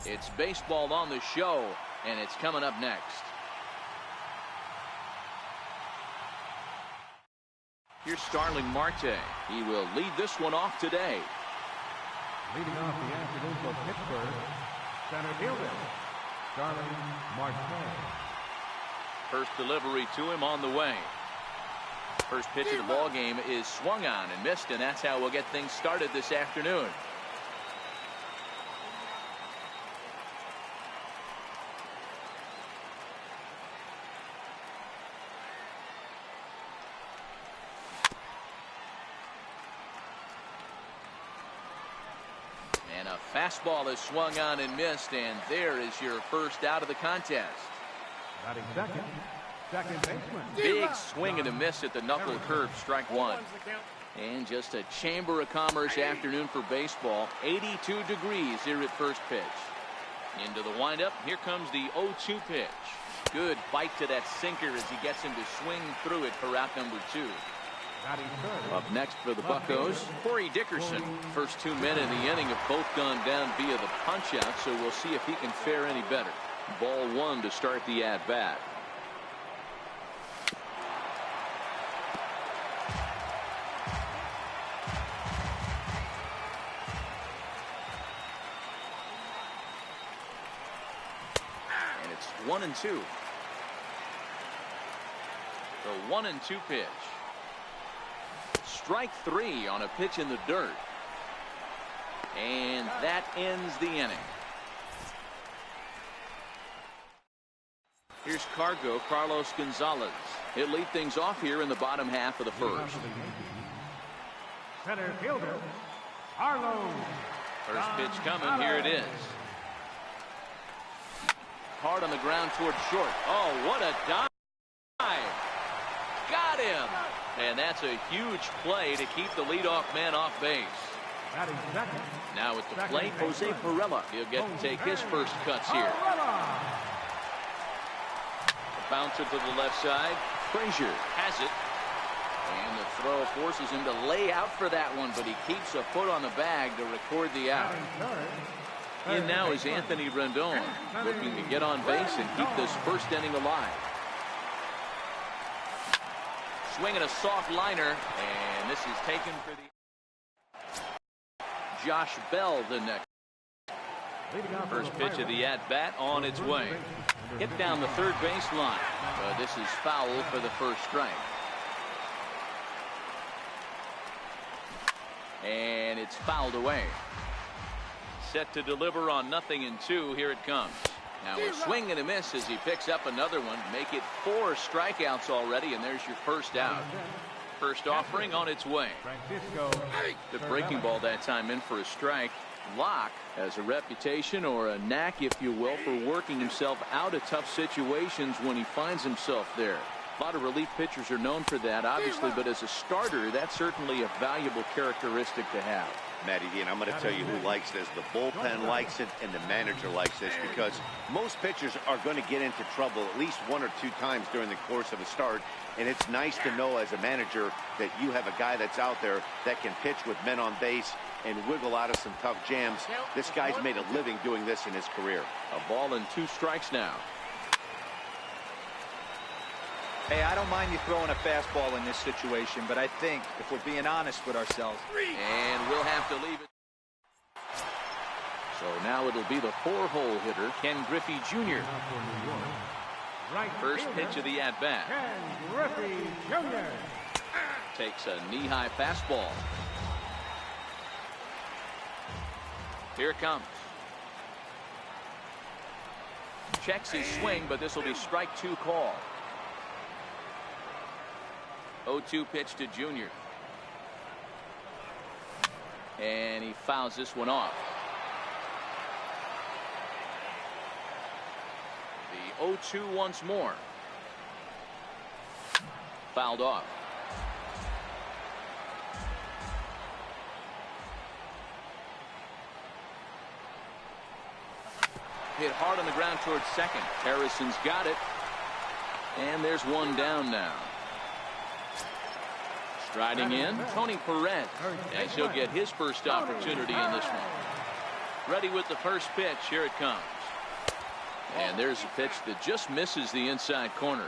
It's baseball on the show, and it's coming up next. Here's Starling Marte. He will lead this one off today. Leading off the afternoon for Pittsburgh, center fielder, Starling Marte. First delivery to him on the way. First pitch of the ball game is swung on and missed, and that's how we'll get things started this afternoon. And a fastball is swung on and missed, and there is your first out of the contest. Batting second, second baseman. Big swing and a miss at the knuckle curve, strike one. And just a Chamber of Commerce afternoon for baseball. 82 degrees here at first pitch. Into the windup, here comes the 0-2 pitch. Good bite to that sinker as he gets him to swing through it for out number 2. Up next for the Buccos, Corey Dickerson. First 2 men in the inning have both gone down via the punch-out, so we'll see if he can fare any better. Ball 1 to start the at-bat. And it's 1-2. The 1-2 pitch. Strike 3 on a pitch in the dirt. And that ends the inning. Here's Carlos Gonzalez. He'll lead things off here in the bottom half of the first. Center fielder, Carlos. First pitch coming. Here it is. Hard on the ground towards short. Oh, what a dive. Got him. And that's a huge play to keep the leadoff man off base. Now at the plate, Jose Pirela. He'll get to take his first cuts here. Bouncer to the left side. Frazier has it. And the throw forces him to lay out for that one, but he keeps a foot on the bag to record the out. In now is Anthony Rendon, looking to get on base and keep this first inning alive. Swinging a soft liner, and this is taken for the Josh Bell the next. First pitch of the at-bat on its way. Hit down the third baseline. This is foul for the first strike. And it's fouled away. Set to deliver on 0-2. Here it comes. Now a swing and a miss as he picks up another one. Make it 4 strikeouts already, and there's your first out. First offering on its way. The breaking ball that time in for a strike. Locke has a reputation, or a knack if you will, for working himself out of tough situations when he finds himself there. A lot of relief pitchers are known for that, obviously, but as a starter, that's certainly a valuable characteristic to have. Matty D, and I'm going to tell you who likes this. The bullpen likes it, and the manager likes this, because most pitchers are going to get into trouble at least 1 or 2 times during the course of a start, and it's nice to know as a manager that you have a guy that's out there that can pitch with men on base and wiggle out of some tough jams. This guy's made a living doing this in his career. A ball and 2 strikes now. Hey, I don't mind you throwing a fastball in this situation, but I think if we're being honest with ourselves. And we'll have to leave it. So now it'll be the 4-hole hitter, Ken Griffey Jr. First pitch of the at-bat. Ken Griffey Jr. Takes a knee-high fastball. Here it comes. Checks his swing, but this will be strike 2 call. 0-2 pitch to Junior. And he fouls this one off. The 0-2 once more. Fouled off. Hit hard on the ground towards second. Harrison's got it. And there's one down now. Striding in, Tony Perez, as he'll get his first opportunity in this one. Ready with the first pitch. Here it comes. And there's a pitch that just misses the inside corner.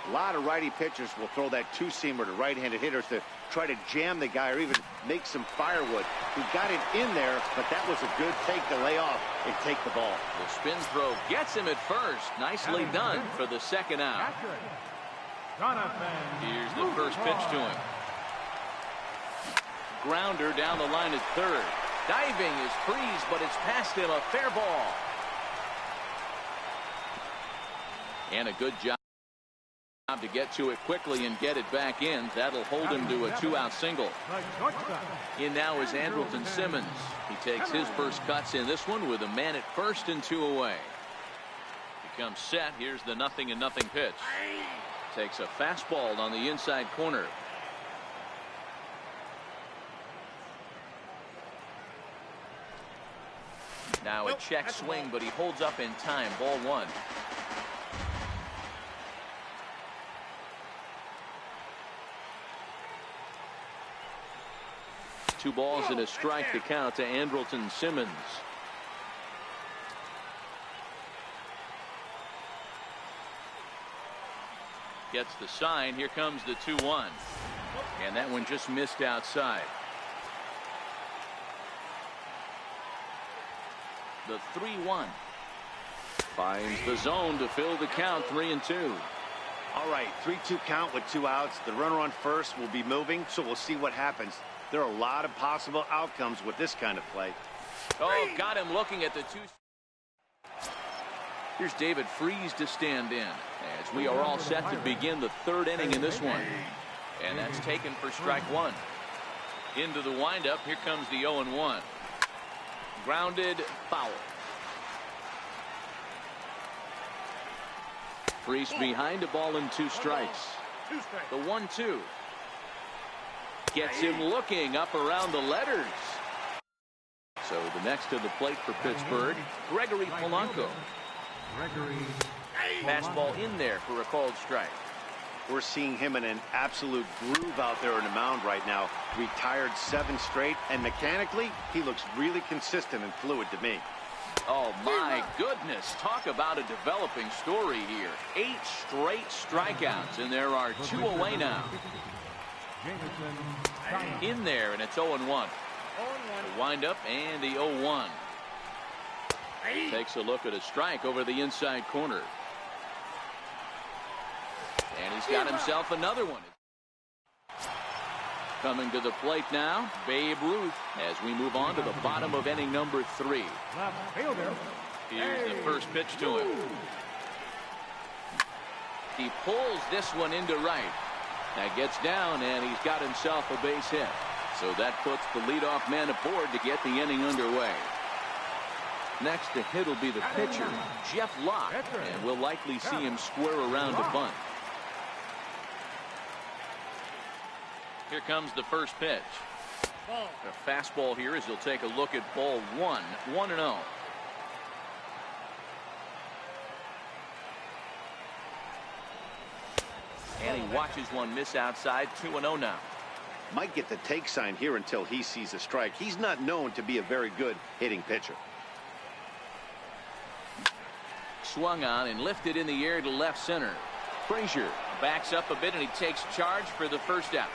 A lot of righty pitchers will throw that two-seamer to right-handed hitters to try to jam the guy or even make some firewood. He got it in there, but that was a good take to lay off and take the ball. The spin throw gets him at first. Nicely done for the second out. Here's the first pitch to him. Grounder down the line at third. Diving is Freeze, but it's past him. A fair ball. And a good job to get to it quickly and get it back in. That'll hold him to a 2-out single. In now is Andrelton Simmons. He takes his first cuts in this one with a man at first and 2 away. He comes set. Here's the 0-0 pitch. Takes a fastball on the inside corner. Now a check swing, but he holds up in time. Ball 1. Two balls and a strike to count to Andrelton Simmons. Gets the sign. Here comes the 2-1. And that one just missed outside. The 3-1. Finds the zone to fill the count. 3-2. All right, 3-2 count with 2 outs. The runner on first will be moving, so we'll see what happens. There are a lot of possible outcomes with this kind of play. Oh, got him looking at the 2. Here's David Freeze to stand in as we are all set to begin the 3rd inning in this one. And that's taken for strike 1. Into the windup. Here comes the 0-1. Grounded, foul. Freeze behind, a ball and 2 strikes. The 1-2. Gets him looking up around the letters. So the next to the plate for Pittsburgh, Gregory Polanco. Fastball in there for a called strike. We're seeing him in an absolute groove out there on the mound right now. Retired 7 straight, and mechanically, he looks really consistent and fluid to me. Oh, my goodness. Talk about a developing story here. 8 straight strikeouts, and there are 2 away now. In there, and it's 0-1. The windup and the 0-1. Takes a look at a strike over the inside corner. And he's got himself another one. Coming to the plate now, Babe Ruth, as we move on to the bottom of inning number 3. Here's the first pitch to him. He pulls this one into right. That gets down, and he's got himself a base hit. So that puts the leadoff man aboard to get the inning underway. Next to hit will be the pitcher, Jeff Locke, and we'll likely see him square around to bunt. Here comes the first pitch. A fastball here as he'll take a look at ball 1, 1-0. And he watches one miss outside. 2-0 now. Might get the take sign here until he sees a strike. He's not known to be a very good hitting pitcher. Swung on and lifted in the air to left center. Frazier backs up a bit and he takes charge for the first out.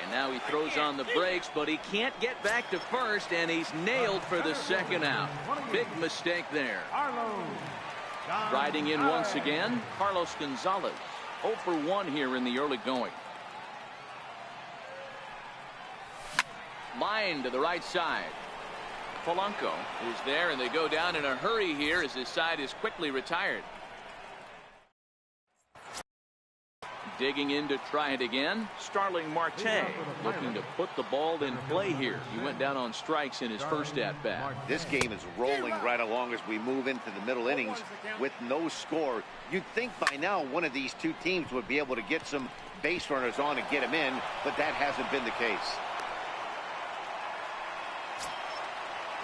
And now he throws on the brakes, but he can't get back to first, and he's nailed for the second out. Big mistake there. Riding in once again, Carlos Gonzalez. 0 for 1 here in the early going. Line to the right side. Polanco is there, and they go down in a hurry here as his side is quickly retired. Digging in to try it again, Starling Marte looking to put the ball in play here. He went down on strikes in his first at-bat. This game is rolling right along as we move into the middle innings with no score. You'd think by now one of these two teams would be able to get some base runners on and get them in, but that hasn't been the case.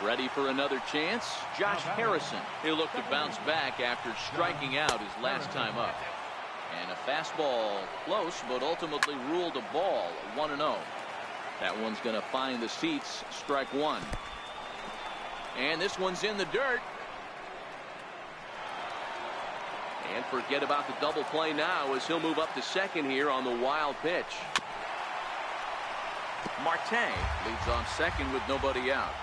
Ready for another chance? Josh Harrison. He'll look to bounce back after striking out his last time up. And a fastball close, but ultimately ruled a ball. 1-0. That one's going to find the seats. Strike 1. And this one's in the dirt. And forget about the double play now as he'll move up to second here on the wild pitch. Marte leads off second with nobody out.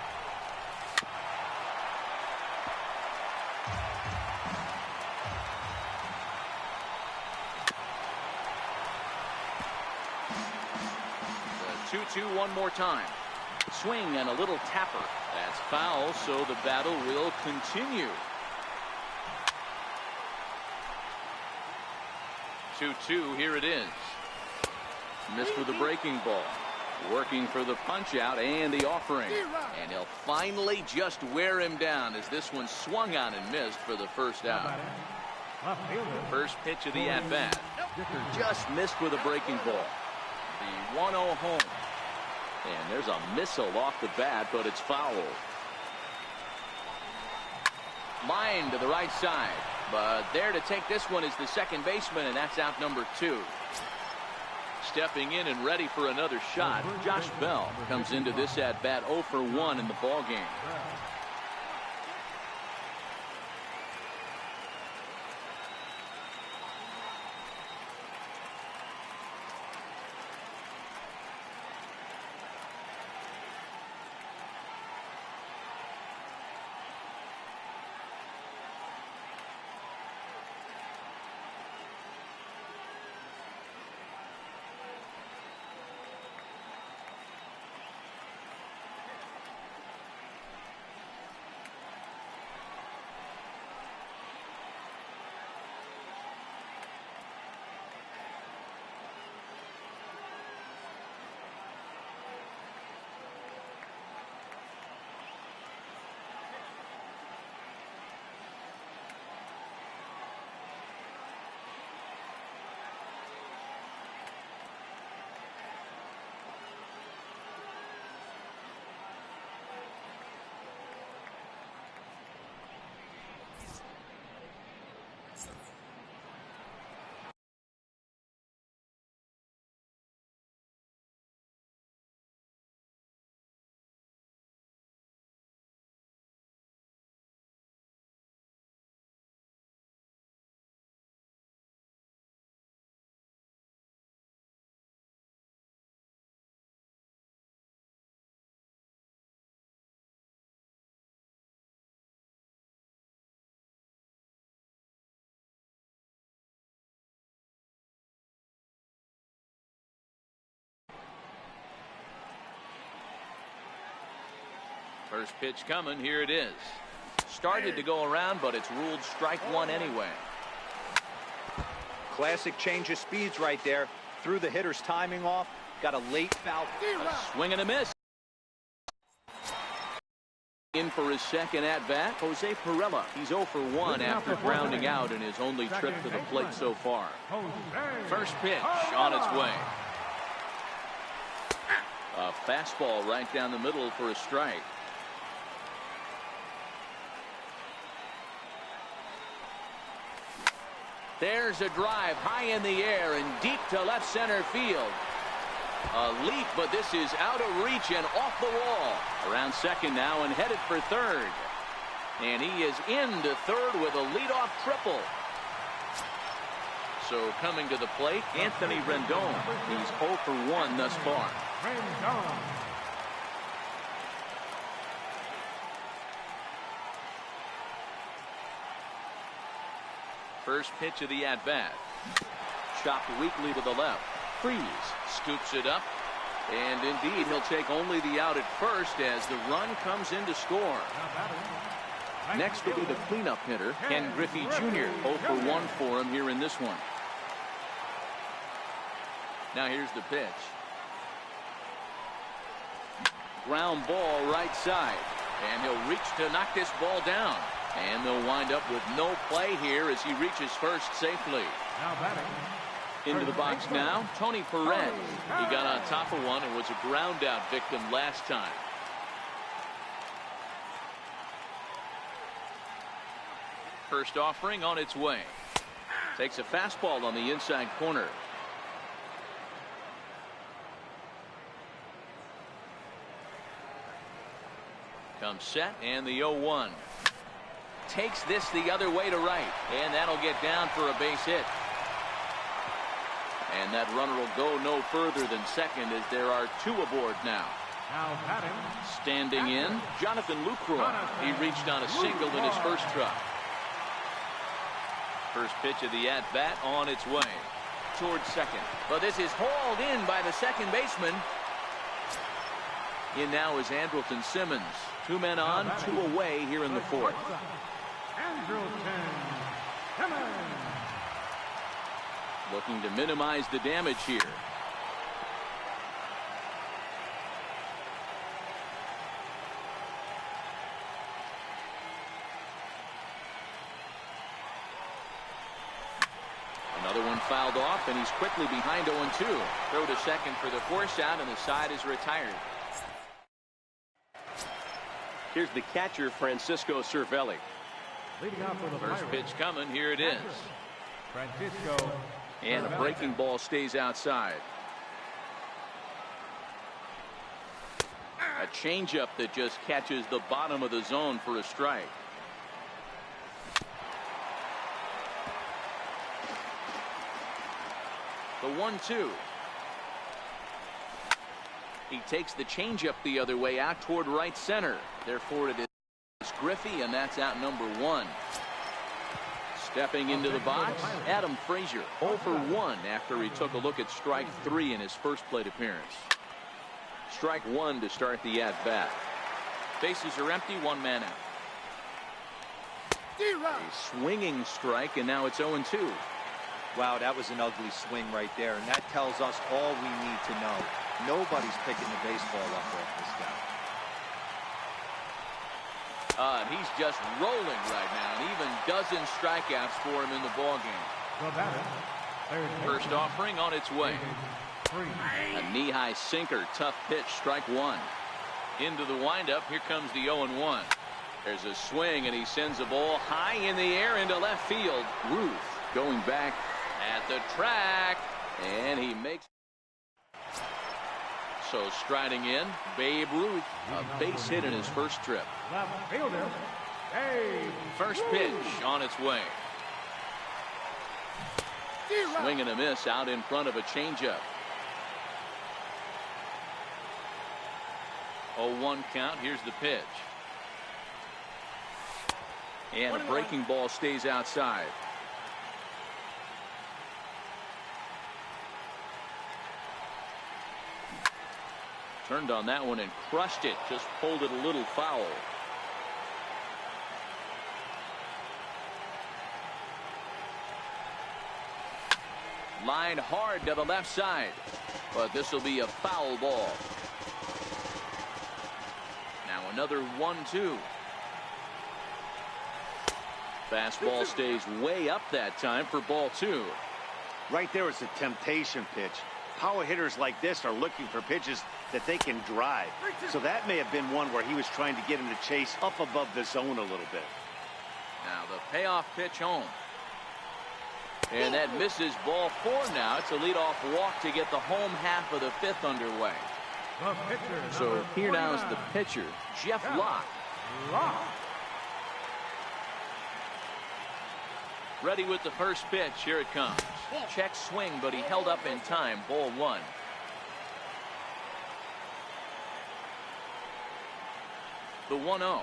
The 2-2 one more time. Swing and a little tapper. That's foul, so the battle will continue. 2-2, here it is. Missed with the breaking ball. Working for the punch out and the offering. And he'll finally just wear him down as this one swung on and missed for the first out. First pitch of the at-bat. Just missed with a breaking ball. The 1-0 home. And there's a missile off the bat, but it's foul. Line to the right side. But there to take this one is the second baseman, and that's out number 2. Stepping in and ready for another shot, Josh Bell comes into this at-bat 0 for 1 in the ballgame. First pitch coming. Here it is. Started to go around, but it's ruled strike one anyway. Classic change of speeds right there. Threw the hitter's timing off. Got a late foul. A swing and a miss. In for his second at-bat, Jose Pirela. He's 0 for 1 after grounding out in his only trip to the plate so far. First pitch on its way. A fastball right down the middle for a strike. There's a drive high in the air and deep to left center field. A leap, but this is out of reach and off the wall. Around second now and headed for third. And he is into third with a leadoff triple. So coming to the plate, Anthony Rendon. He's 0 for 1 thus far. First pitch of the at-bat. Chopped weakly to the left. Freeze scoops it up. And indeed, he'll take only the out at first as the run comes in to score. Next will be the cleanup hitter, Ken Griffey Jr. 0 for 1 for him here in this one. Now here's the pitch. Ground ball right side. And he'll reach to knock this ball down. And they'll wind up with no play here as he reaches first safely. Into the box now, Tony Perez. He got on top of one and was a ground out victim last time. First offering on its way. Takes a fastball on the inside corner. Comes set and the 0-1. Takes this the other way to right, and that'll get down for a base hit. And that runner will go no further than second as there are 2 aboard now. Now batting. Standing in, Jonathan Lucroy. He reached on a single in his first try. First pitch of the at-bat on its way towards second. But this is hauled in by the second baseman. In now is Andrelton Simmons. 2 men on, 2 away here in the 4th. Andrelton Simmons. Looking to minimize the damage here. Another one fouled off, and he's quickly behind 0-2. Throw to second for the force out, and the side is retired. Here's the catcher, Francisco Cervelli. Leading off for the First Pirates. pitch coming. Here it is. Francisco. And a breaking ball stays outside. A changeup that just catches the bottom of the zone for a strike. The 1-2. He takes the changeup the other way out toward right center. Therefore it is Griffey, and that's out number 1. Stepping into the box, Adam Frazier 0 for 1 after he took a look at strike 3 in his first plate appearance. Strike 1 to start the at-bat. Bases are empty, 1 man out. A swinging strike, and now it's 0-2. Wow, that was an ugly swing right there, and that tells us all we need to know. Nobody's picking the baseball up off this guy. And he's just rolling right now, and even dozen strikeouts for him in the ballgame. The batter. First offering on its way. A knee-high sinker, tough pitch, strike 1. Into the windup, here comes the 0-1. There's a swing, and he sends a ball high in the air into left field. Ruth going back at the track, and he makes. So striding in, Babe Ruth, a base hit in his first trip. Left fielder. Babe First pitch on its way. Swing and a miss out in front of a changeup. 0-1 count. Here's the pitch. And a breaking ball stays outside. Turned on that one and crushed it. Just pulled it a little foul. Lined hard to the left side. But this will be a foul ball. Now another 1-2. Fastball stays way up that time for ball 2. Right there is a temptation pitch. Power hitters like this are looking for pitches that they can drive. So that may have been one where he was trying to get him to chase up above the zone a little bit. Now the payoff pitch home. And that misses ball 4 now. It's a leadoff walk to get the home half of the 5th underway. The pitcher. So here now is the pitcher, Jeff Locke. Ready with the first pitch. Here it comes. Check swing, but he held up in time. Ball 1. The 1-0.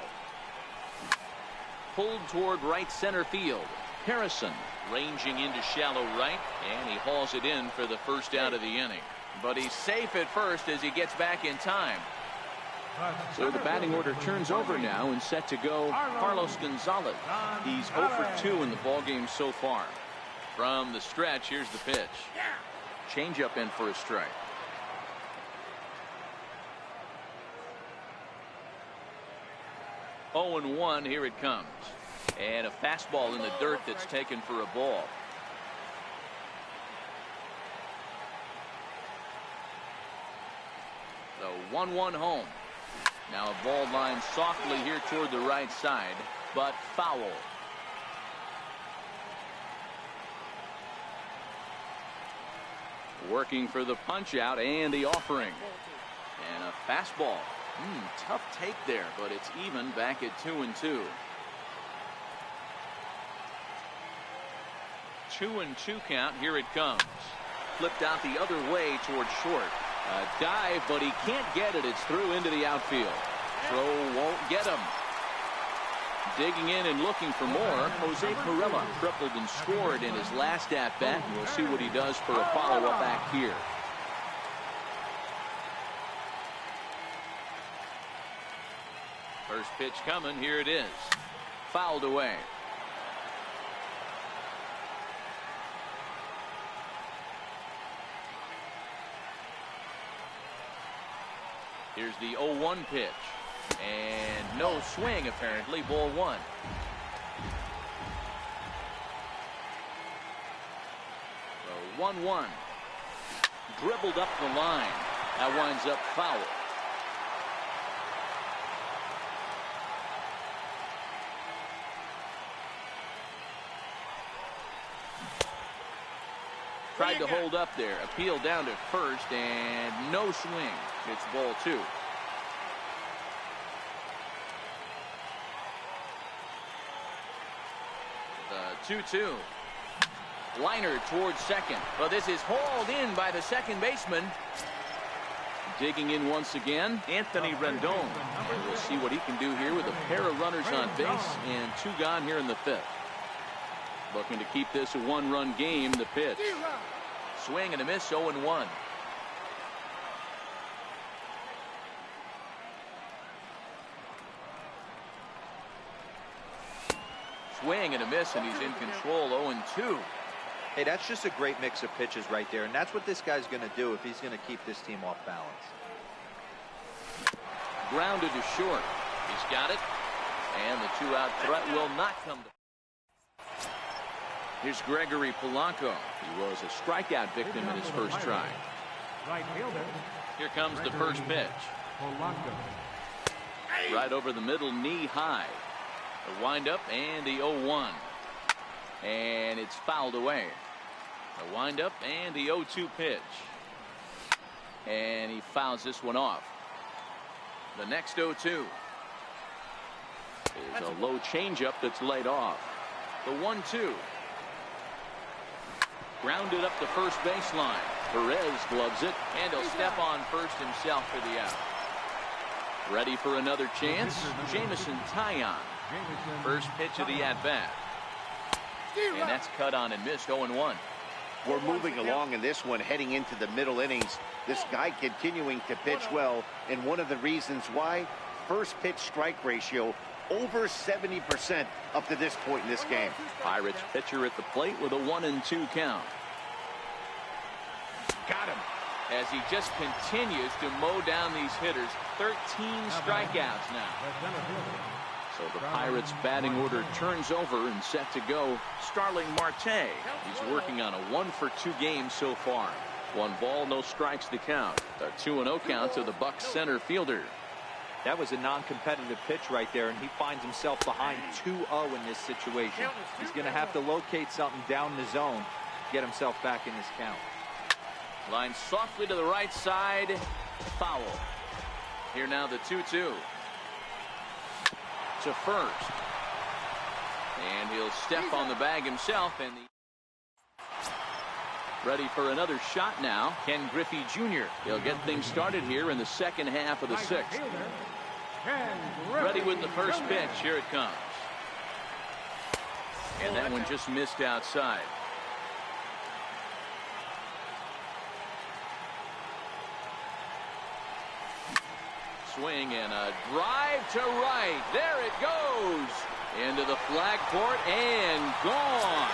Pulled toward right center field. Harrison ranging into shallow right, and he hauls it in for the first out of the inning. But he's safe at first as he gets back in time. So the batting order turns over now and set to go Carlos Gonzalez. He's 0 for 2 in the ballgame so far. From the stretch, here's the pitch. Changeup in for a strike. Oh and 1, here it comes. And a fastball in the dirt that's taken for a ball. The 1-1 home. Now a ball line softly here toward the right side, but foul. Working for the punch out and the offering. And a fastball. Tough take there, but it's even back at 2-2. 2-2 count. Here it comes. Flipped out the other way towards short. A dive, but he can't get it. It's through into the outfield. Throw won't get him. Digging in and looking for more. Jose Pirela tripled and scored in his last at-bat. We'll see what he does for a follow-up back here. First pitch coming. Here it is. Fouled away. Here's the 0-1 pitch. And no swing, apparently. Ball one. So 1-1. Dribbled up the line. That winds up foul. Tried to hold up there. Appeal down to first, and no swing. It's ball two. The 2-2. Liner towards second. But this is hauled in by the second baseman. Digging in once again, Anthony Rendon. And we'll see what he can do here with a pair of runners on base and two gone here in the fifth. Looking to keep this a one-run game. The pitch. Swing and a miss. 0-1. Swing and a miss, and he's in control. 0-2. Hey, that's just a great mix of pitches right there, and that's what this guy's going to do if he's going to keep this team off balance. Grounded to short. He's got it, and the two-out threat will not come to. Here's Gregory Polanco. He was a strikeout victim in his first try. Right fielder. Here comes the first pitch. Polanco. Right over the middle, knee high. The windup and the 0-1. And it's fouled away. The windup and the 0-2 pitch. And he fouls this one off. The next 0-2 is a low changeup that's laid off. The 1-2. Grounded up the first baseline. Perez gloves it, and he'll step on first himself for the out. Ready for another chance? Jamison Taillon. First pitch of the at-bat. And that's cut on and missed. 0-1. We're moving along in this one, heading into the middle innings. This guy continuing to pitch well, and one of the reasons why, first pitch strike ratio over 70% up to this point in this game. Pirates pitcher at the plate with a 1-2 count. Got him. As he just continues to mow down these hitters. 13 strikeouts now. So the Pirates batting order turns over and set to go. Starling Marte. He's working on a 1-for-2 game so far. 1 ball, no strikes to count. A 2-0 count to the Bucs center fielder. That was a non-competitive pitch right there, and he finds himself behind 2-0 in this situation. He's going to have to locate something down the zone to get himself back in this count. Line softly to the right side. Foul. Here now the 2-2. To first. And he'll step on the bag himself. And ready for another shot now. Ken Griffey Jr. He'll get things started here in the second half of the sixth. Ready with the first pitch. Here it comes. And that one just missed outside. Swing and a drive to right. There it goes. Into the flag court and gone.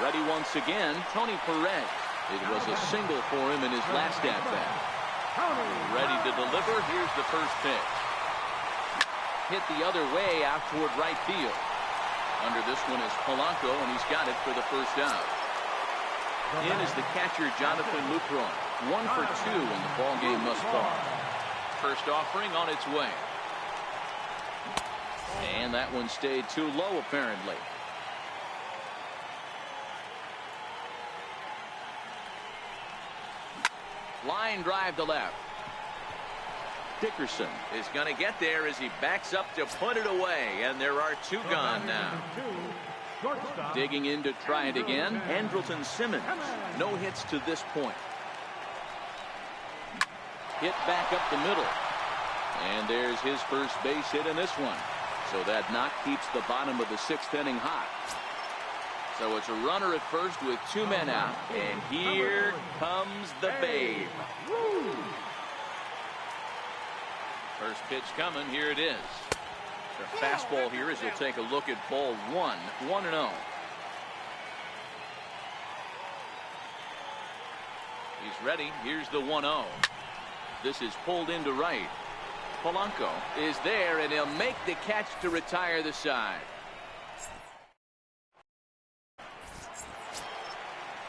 Ready once again, Tony Perez. It was a single for him in his last at-bat. Ready to deliver. Here's the first pitch. Hit the other way out toward right field. Under this one is Polanco, and he's got it for the first out. In is the catcher, Jonathan Lucroy. 1 for 2 in the ball game thus far. First offering on its way. And that one stayed too low, apparently. Line drive to left. Dickerson is going to get there as he backs up to put it away, and there are two gone now. Digging in to try it again, Andrelton Simmons. No hits to this point. Hit back up the middle. And there's his first base hit in this one. So that knock keeps the bottom of the sixth inning hot. So it's a runner at first with two men out. And here comes the babe. First pitch coming. Here it is. The fastball here as he'll take a look at ball one. 1-0. He's ready. Here's the 1-0. This is pulled into right. Polanco is there, and he'll make the catch to retire the side.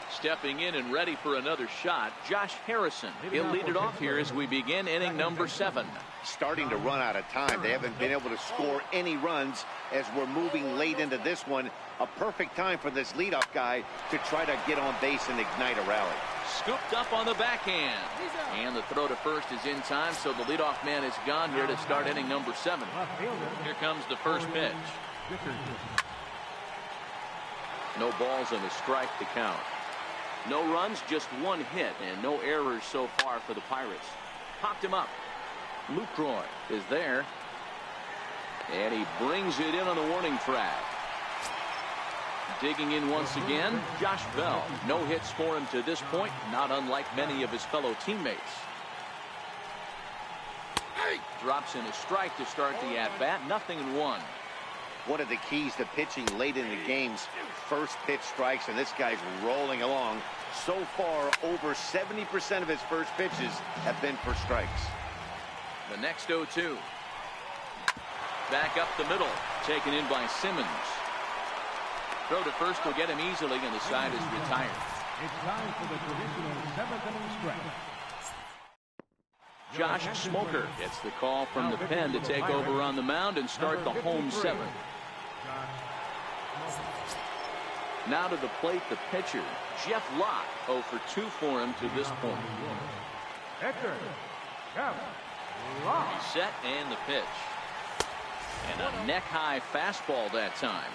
Stepping in and ready for another shot, Josh Harrison. He'll lead it off here as we begin inning number 7. Starting to run out of time. They haven't been able to score any runs as we're moving late into this one. A perfect time for this leadoff guy to try to get on base and ignite a rally. Scooped up on the backhand. And the throw to first is in time, so the leadoff man is gone here to start inning number 7. Here comes the first pitch. No balls and a strike to count. No runs, just one hit, and no errors so far for the Pirates. Popped him up. Lucroy is there. And he brings it in on the warning track. Digging in once again, Josh Bell. No hits for him to this point, not unlike many of his fellow teammates. Drops in a strike to start the at-bat. 0-1. One of the keys to pitching late in the games, first pitch strikes, and this guy's rolling along. So far, over 70% of his first pitches have been for strikes. The next 0-2. Back up the middle, taken in by Simmons. Throw to first will get him easily, and the side is retired. It's time for the traditional 7th inning stretch. Josh Smoker gets the call from the pen to take over on the mound and start the home 7th. Now to the plate, the pitcher, Jeff Locke, 0 for 2 for him to this point. He's set and the pitch. And a neck-high fastball that time.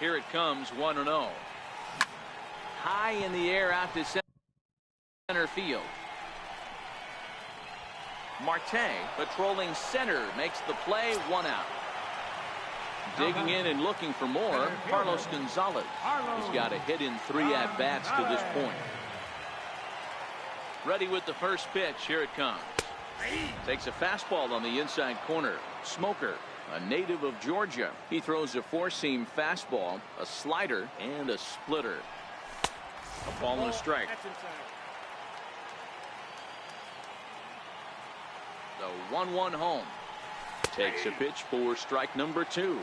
Here it comes, 1-0. High in the air out to center field. Marte patrolling center makes the play, 1 out. Digging in and looking for more, Carlos Gonzalez. He's got a hit in 3 at-bats to this point. Ready with the first pitch. Here it comes. Takes a fastball on the inside corner. Smoker, a native of Georgia. He throws a 4-seam fastball, a slider, and a splitter. A ball and a strike. The 1-1 home. Takes a pitch for strike number 2.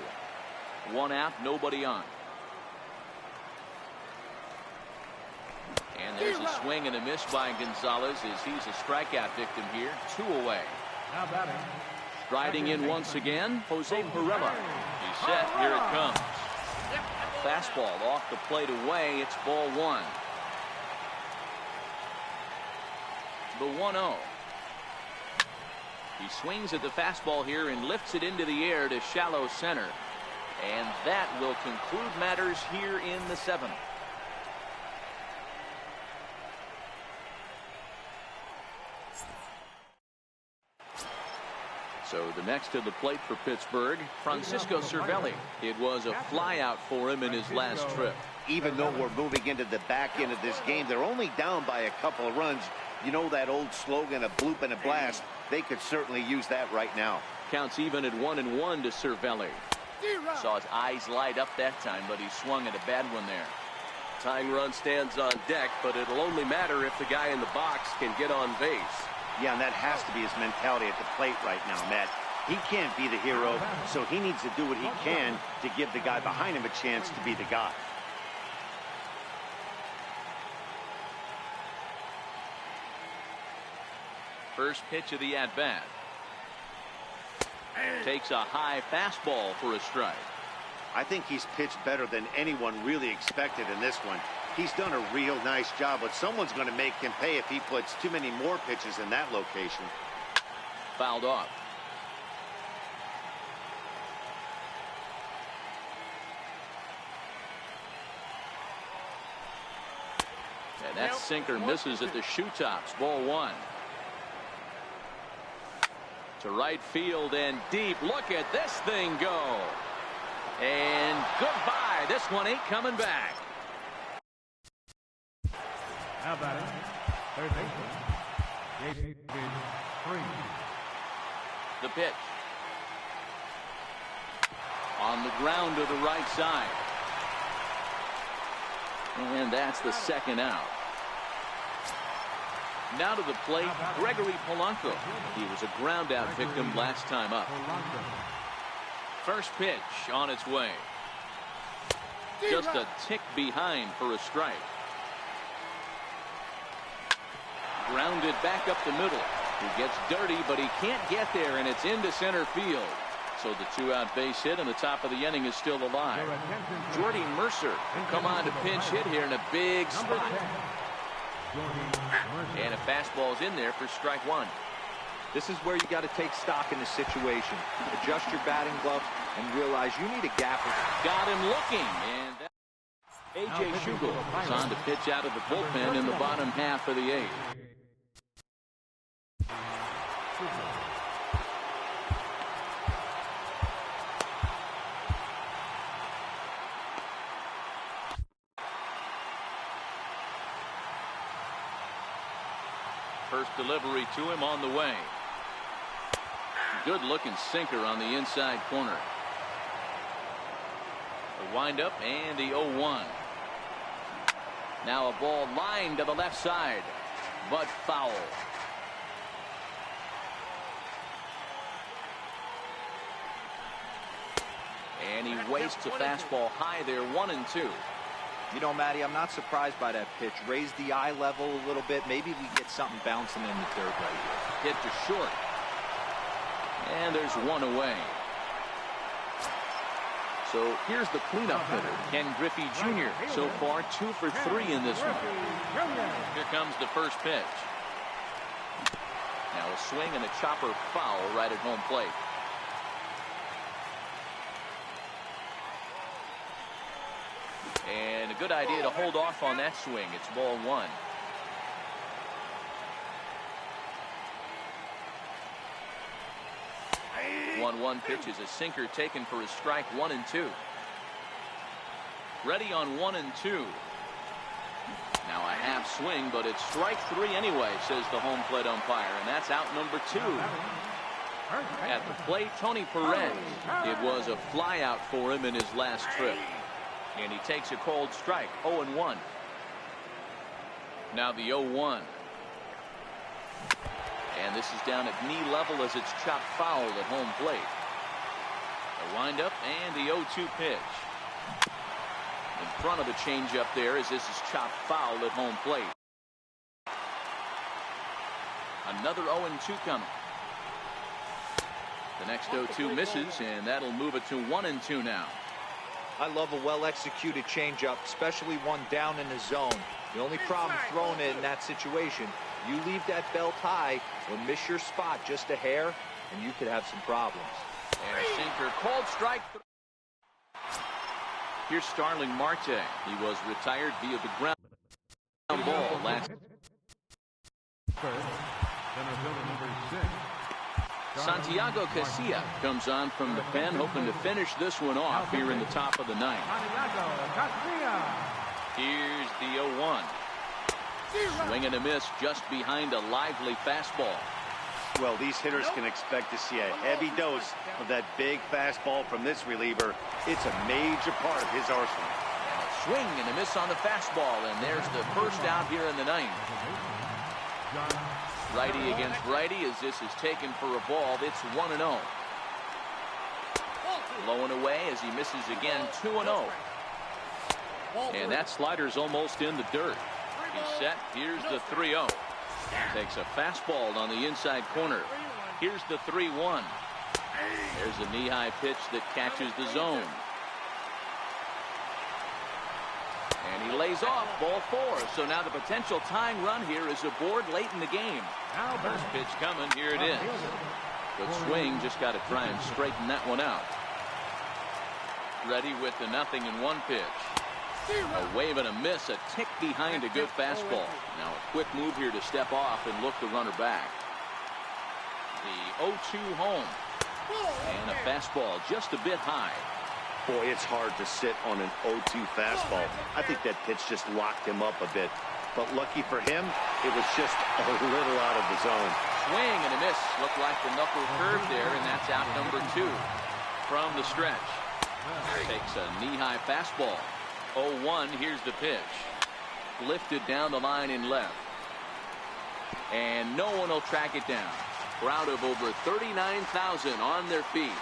1 out, nobody on. And there's a swing and a miss by Gonzalez as he's a strikeout victim here. 2 away. Now batting. Striding in once again, Jose Pirela. He's set. Here it comes. Fastball off the plate away. It's ball 1. The 1-0. He swings at the fastball here and lifts it into the air to shallow center. And that will conclude matters here in the 7th. So the next to the plate for Pittsburgh, Francisco Cervelli. It was a flyout for him in his last trip. Even though we're moving into the back end of this game, they're only down by a couple of runs. You know that old slogan, a bloop and a blast. They could certainly use that right now. Counts even at 1-1 to Cervelli. Saw his eyes light up that time, but he swung at a bad one there. Tying run stands on deck, but it'll only matter if the guy in the box can get on base. Yeah, and that has to be his mentality at the plate right now, Matt. He can't be the hero, so he needs to do what he can to give the guy behind him a chance to be the guy. First pitch of the at-bat. Takes a high fastball for a strike. I think he's pitched better than anyone really expected in this one. He's done a real nice job, but someone's going to make him pay if he puts too many more pitches in that location. Fouled off. And that sinker misses at the shoe tops. Ball one. To right field and deep. Look at this thing go. And goodbye. This one ain't coming back. Now batting, third baseman, HsiHeng. The pitch. On the ground to the right side. And that's the second out. Now to the plate, Gregory Polanco. He was a ground out victim last time up. First pitch on its way. Just a tick behind for a strike. Grounded back up the middle. He gets dirty, but he can't get there, and it's into center field. So the two-out base hit, and the top of the inning is still alive. Jordy Mercer will come on to pinch hit here in a big spot. And a fastball's in there for strike one. This is where you got to take stock in the situation. Adjust your batting glove and realize you need a gap. Got him looking, and A.J. Schugel is on to pitch out of the bullpen in the bottom half of the eighth. First delivery to him on the way. Good looking sinker on the inside corner. The windup and the 0-1. Now a ball lined to the left side, but foul. And he wastes a fastball high there, 1-2. You know, Matty, I'm not surprised by that pitch. Raise the eye level a little bit. Maybe we get something bouncing in the third right here. Hit to short. And there's one away. So here's the cleanup hitter, Ken Griffey Jr. So far 2 for 3 in this one. Here comes the first pitch. Now a swing and a chopper foul right at home plate. And a good idea to hold off on that swing. It's ball one. One pitch is a sinker taken for a strike, 1-2. Ready on 1-2. Now a half swing, but it's strike 3 anyway, says the home plate umpire, and that's out number 2. At the plate, Tony Perez. It was a fly out for him in his last trip. And he takes a cold strike, 0-1. Now the 0-1. And this is down at knee level as it's chopped foul at home plate. The windup and the 0-2 pitch. In front of the changeup there as this is chopped foul at home plate. Another 0-2 coming. The next 0-2 misses, and that'll move it to 1-2 now. I love a well-executed changeup, especially one down in the zone. The only problem throwing it in that situation, you leave that belt high or miss your spot just a hair, and you could have some problems. And a sinker, called strike. Here's Starling Marte. He was retired via the ground ball last. Center fielder number 6. Santiago Casilla comes on from the pen, hoping to finish this one off here in the top of the ninth. Here's the 0-1. Swing and a miss just behind a lively fastball. Well, these hitters can expect to see a heavy dose of that big fastball from this reliever. It's a major part of his arsenal. And a swing and a miss on the fastball, and there's the first out here in the ninth. Righty against righty as this is taken for a ball. It's 1-0. Low and away as he misses again, 2-0. And that slider's almost in the dirt. He's set. Here's the 3-0. Takes a fastball on the inside corner. Here's the 3-1. There's a knee-high pitch that catches the zone. And he lays off ball 4. So now the potential tying run here is aboard late in the game. Now First pitch coming. Here it is. Good swing. Just got to try and straighten that one out. Ready with the 0-1 pitch. A wave and a miss. A tick behind a good fastball. Now a quick move here to step off and look the runner back. The 0-2 home. And a fastball just a bit high. Boy, it's hard to sit on an 0-2 fastball. I think that pitch just locked him up a bit. But lucky for him, it was just a little out of the zone. Swing and a miss. Looked like the knuckle curve there, and that's out number 2 from the stretch. Takes a knee-high fastball. 0-1. Here's the pitch. Lifted down the line in left. And no one will track it down. Crowd of over 39,000 on their feet.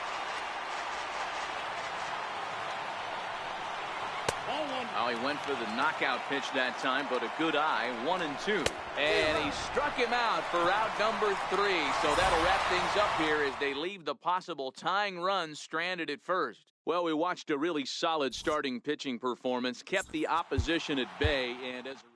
Oh, he went for the knockout pitch that time, but a good eye. 1-2. And he struck him out for out number 3. So that'll wrap things up here as they leave the possible tying run stranded at first. Well, we watched a really solid starting pitching performance, kept the opposition at bay, and as a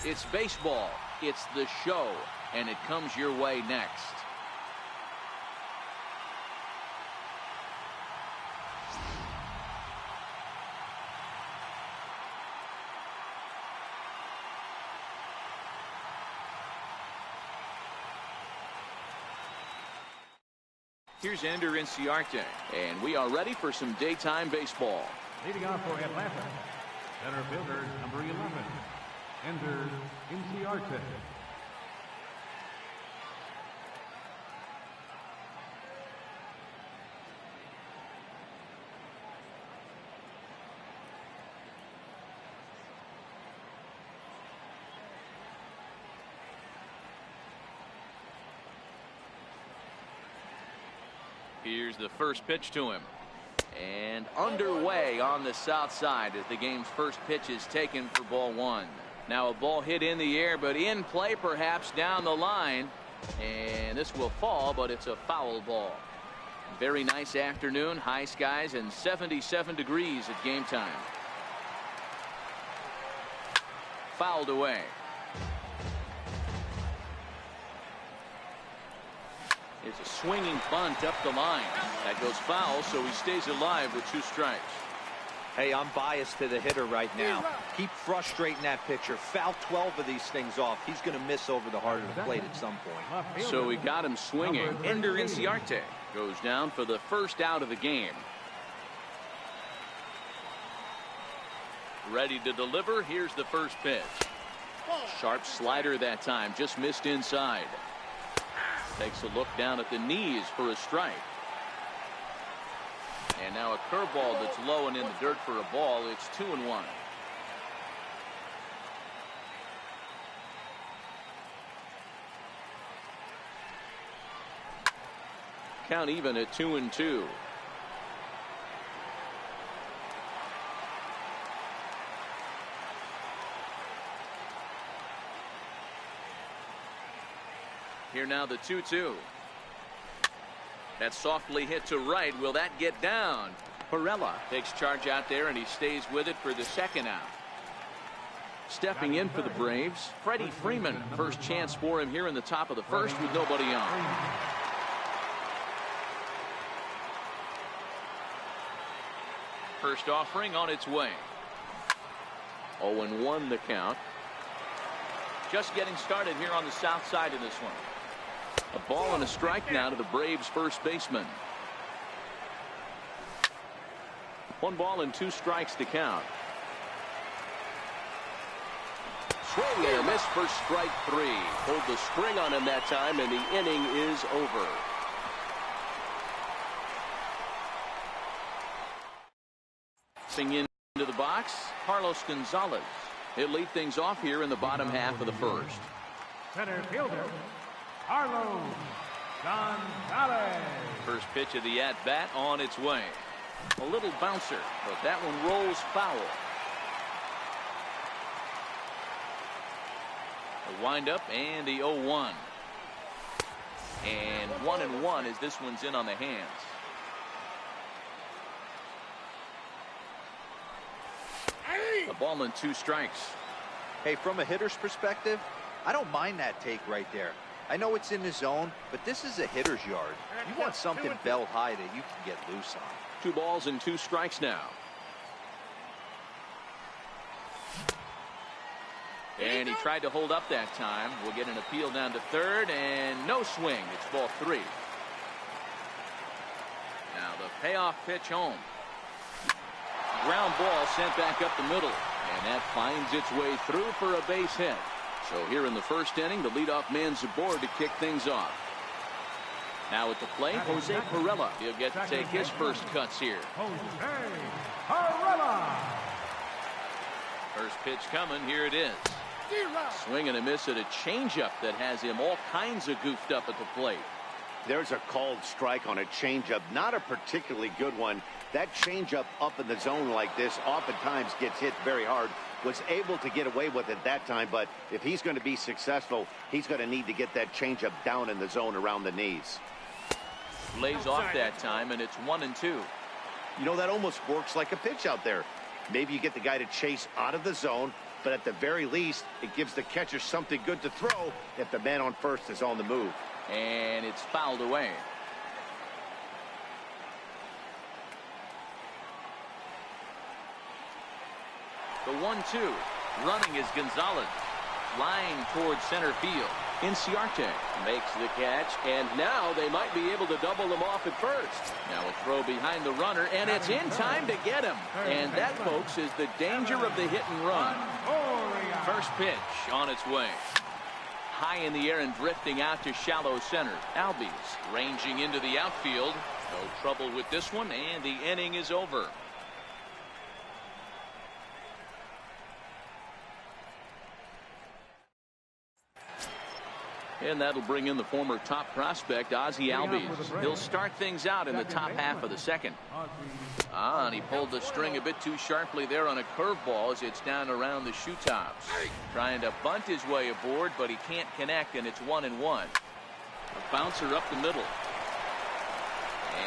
It's baseball. It's the show, and it comes your way next. Here's Ender Inciarte, and we are ready for some daytime baseball. Leading off for Atlanta, center fielder number 11, Ender Inciarte. Here's the first pitch to him. And underway on the south side as the game's first pitch is taken for ball one. Now a ball hit in the air, but in play perhaps down the line. And this will fall, but it's a foul ball. Very nice afternoon, high skies, and 77 degrees at game time. Fouled away. It's a swinging bunt up the line. That goes foul, so he stays alive with 2 strikes. Hey, I'm biased to the hitter right now. Keep frustrating that pitcher. Foul 12 of these things off. He's going to miss over the heart of the plate at some point. So we got him swinging. Ender Inciarte goes down for the first out of the game. Ready to deliver. Here's the first pitch. Sharp slider that time. Just missed inside. Takes a look down at the knees for a strike. And now a curveball that's low and in the dirt for a ball. It's 2-1. Count even at 2-2. Here now the 2-2. That's softly hit to right. Will that get down? Perella takes charge out there, and he stays with it for the second out. Stepping in for the Braves, Freddie Freeman. First chance for him here in the top of the first with nobody on. First offering on its way. 0-1 the count. Just getting started here on the south side of this one. A ball and a strike now to the Braves first baseman. 1 ball and 2 strikes to count. Swing and a miss for strike 3. Pulled the string on him that time, and the inning is over. Sing into the box, Carlos Gonzalez. He'll lead things off here in the bottom half of the first. Center fielder, Carlos Gonzalez. First pitch of the at-bat on its way. A little bouncer, but that one rolls foul. The windup and the 0-1. And 1-1 as this one's in on the hands. A ball and 2 strikes. Hey, from a hitter's perspective, I don't mind that take right there. I know it's in the zone, but this is a hitter's yard. You want something belt high that you can get loose on. 2 balls and 2 strikes now. And he tried to hold up that time. We'll get an appeal down to third, and no swing. It's ball 3. Now the payoff pitch home. Ground ball sent back up the middle, and that finds its way through for a base hit. So here in the first inning, the leadoff man's aboard to kick things off. Now at the plate, Jose Perella. He'll get to take his first cuts here. Jose Perella. First pitch coming. Here it is. Swing and a miss at a changeup that has him all kinds of goofed up at the plate. There's a called strike on a changeup. Not a particularly good one. That changeup up in the zone like this oftentimes gets hit very hard. Was able to get away with it that time, but if he's going to be successful, he's going to need to get that changeup down in the zone around the knees. Lays off that time, and it's 1-2. You know, that almost works like a pitch out there. Maybe you get the guy to chase out of the zone, but at the very least, it gives the catcher something good to throw if the man on first is on the move. And it's fouled away. The 1-2. Running is Gonzalez. Flying towards center field. Inciarte makes the catch, and now they might be able to double them off at first. now a throw behind the runner, and it's in time to get him. And that, folks, is the danger of the hit and run. First pitch on its way. High in the air and drifting out to shallow center. Albies ranging into the outfield. No trouble with this one, and the inning is over. And that'll bring in the former top prospect, Ozzie Albies. He'll start things out in the top half of the second. And he pulled the string a bit too sharply there on a curveball as it's down around the shoe tops. Trying to bunt his way aboard, but he can't connect, and it's 1-1. A bouncer up the middle.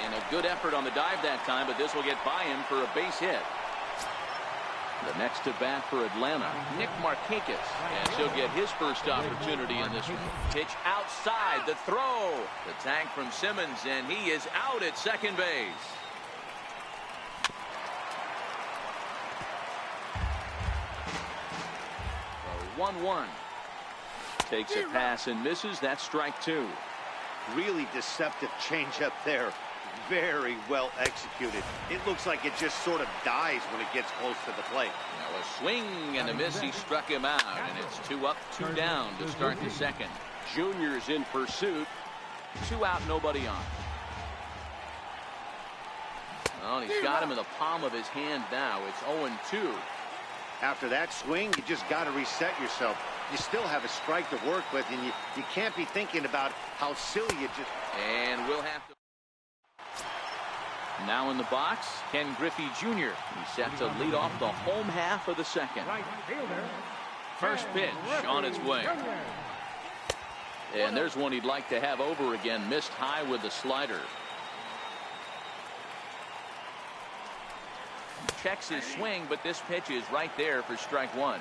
And a good effort on the dive that time, but this will get by him for a base hit. The next to bat for Atlanta, Nick Markakis, and he'll get his first opportunity in this one. Pitch outside, the throw. The tag from Simmons, and he is out at second base. So 1-1. Takes a pass and misses. That's strike two. Really deceptive changeup there. Very well executed. It looks like it just sort of dies when it gets close to the plate. Now a swing and a miss. He struck him out, and it's 2 up, 2 down to start the second. Junior's in pursuit. 2 out, nobody on. Well, he's got him in the palm of his hand now. It's 0-2. After that swing, you just got to reset yourself. You still have a strike to work with, and you can't be thinking about how silly you just... And we'll have to... Now in the box, Ken Griffey Jr. He's set to lead off the home half of the second. First pitch on its way. And there's one he'd like to have over again. Missed high with the slider. Checks his swing, but this pitch is right there for strike one.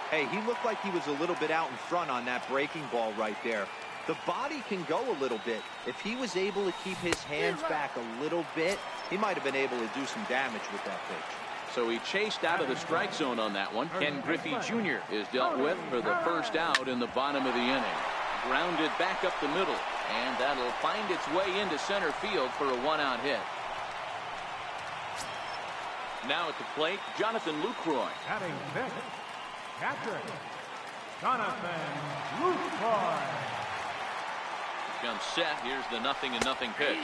Hey, he looked like he was a little bit out in front on that breaking ball right there. The body can go a little bit. If he was able to keep his hands back a little bit, he might have been able to do some damage with that pitch. So he chased out of the strike zone on that one. Ken Griffey Jr. is dealt with for the first out in the bottom of the inning. Grounded back up the middle, and that'll find its way into center field for a 1-out hit. Now at the plate, Jonathan Lucroy. Batting fifth, catcher, Jonathan Lucroy. Comes set. Here's the 0-0 pitch.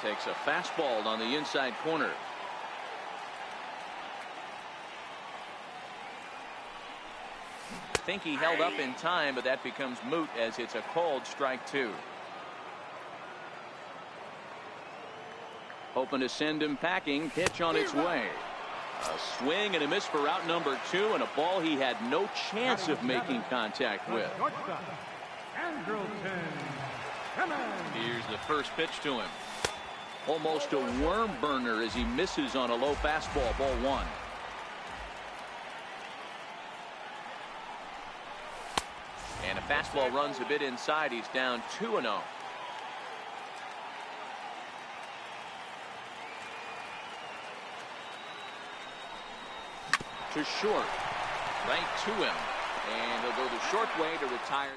Takes a fastball on the inside corner. I think he held up in time, but that becomes moot as it's a called strike two. Hoping to send him packing. Pitch on its way. A swing and a miss for out number 2, and a ball he had no chance of making contact with. Here's the first pitch to him. Almost a worm burner as he misses on a low fastball. Ball 1. And a fastball runs a bit inside. He's down 2-0. To short. Right to him. And he'll go the short way to retire.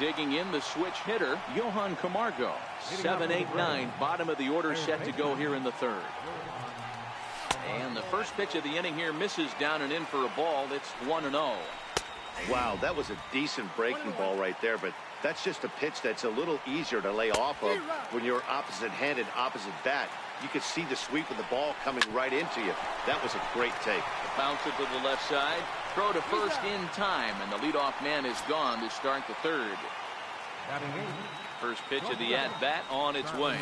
Digging in the switch hitter, Johan Camargo. 7-8-9. Bottom of the order set to go here in the third. And the first pitch of the inning here misses down and in for a ball. It's 1-0. Wow, that was a decent breaking ball right there, but that's just a pitch that's a little easier to lay off of when you're opposite-handed, opposite bat. You could see the sweep of the ball coming right into you. That was a great take. Bounce it to the left side. Throw to first in time, and the leadoff man is gone to start the third. First pitch of the at-bat on its way.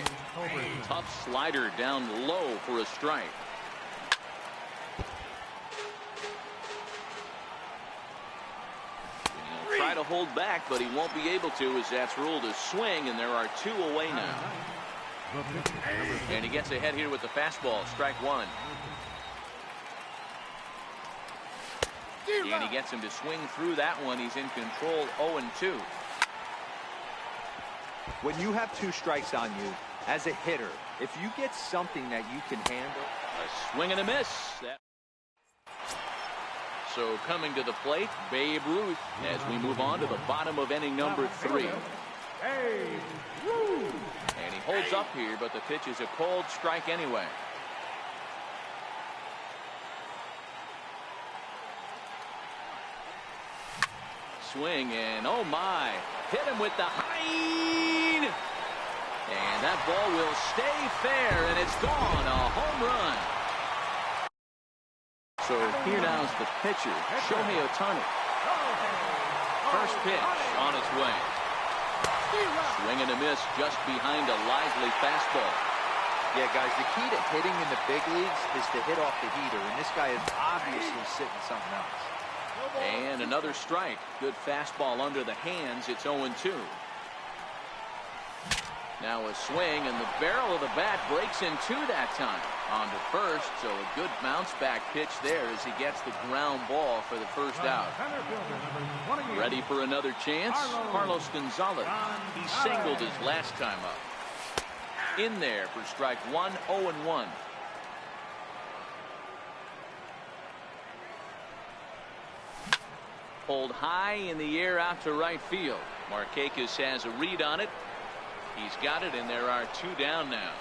Tough slider down low for a strike. Try to hold back, but he won't be able to as that's ruled a swing, and there are 2 away now. And he gets ahead here with the fastball. Strike 1. And he gets him to swing through that one. He's in control. 0-2. When you have 2 strikes on you, As a hitter, if you get something that you can handle. A swing and a miss. So coming to the plate, Babe Ruth, as we move on to the bottom of inning number 3. And he holds up here, but the pitch is a cold strike anyway. Swing, and oh my, hit him with the Hein. And that ball will stay fair, and it's gone, a home run. So here now is the pitcher, Shohei Ohtani. First pitch on its way. Swing and a miss just behind a lively fastball. Yeah, guys, the key to hitting in the big leagues is to hit off the heater, and this guy is obviously sitting something else. And another strike. Good fastball under the hands. It's 0-2. Now a swing, and the barrel of the bat breaks in two that time. On to first, so a good bounce-back pitch there as he gets the ground ball for the first out. Ready for another chance? Carlos Gonzalez. He singled his last time up. In there for strike one, 0-1. Pulled high in the air out to right field. Markakis has a read on it. He's got it, and there are two down now.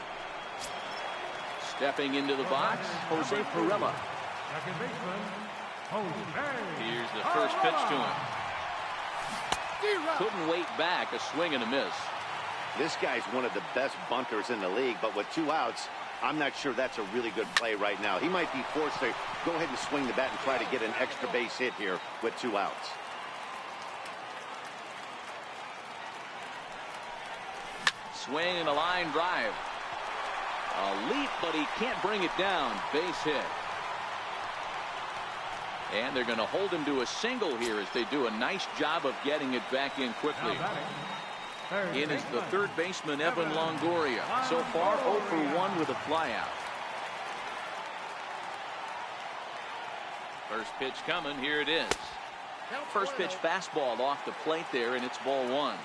Stepping into the box, Jose Pirela. Here's the first pitch to him. Couldn't wait back, a swing and a miss. This guy's one of the best bunters in the league, but with 2 outs, I'm not sure that's a really good play right now. He might be forced to go ahead and swing the bat and try to get an extra base hit here with 2 outs. Swing and a line drive. A leap, but he can't bring it down. Base hit. And they're going to hold him to a single here as they do a nice job of getting it back in quickly. In is the third baseman, Evan Longoria. So far, 0 for 1 with a flyout. First pitch coming. Here it is. First pitch fastball off the plate there, and it's ball 1.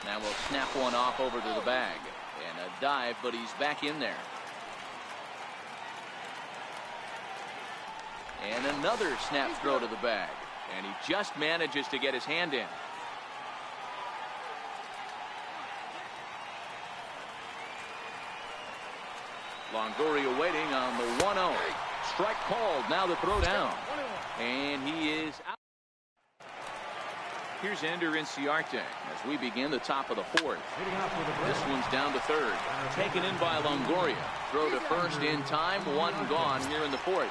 Now we'll snap one off over to the bag. And a dive, but he's back in there. And another snap throw to the bag. And he just manages to get his hand in. Longoria waiting on the 1-0. Strike called. Now the throw down. And he is out. Here's Ender Inciarte as we begin the top of the 4th. This one's down to third. Taken in by Longoria. Throw to first in time. 1 gone here in the 4th.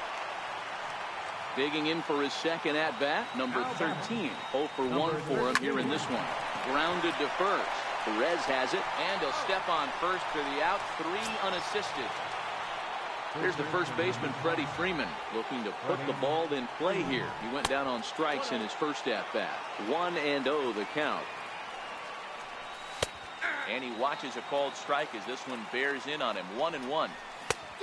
Digging in for his second at-bat, number 13. 0 for 1 for him here in this one. Grounded to first. Perez has it, and he'll step on first for the out. 3 unassisted. Here's the first baseman, Freddie Freeman, looking to put the ball in play here. He went down on strikes in his first at-bat. 1-0 the count. And he watches a called strike as this one bears in on him. 1-1.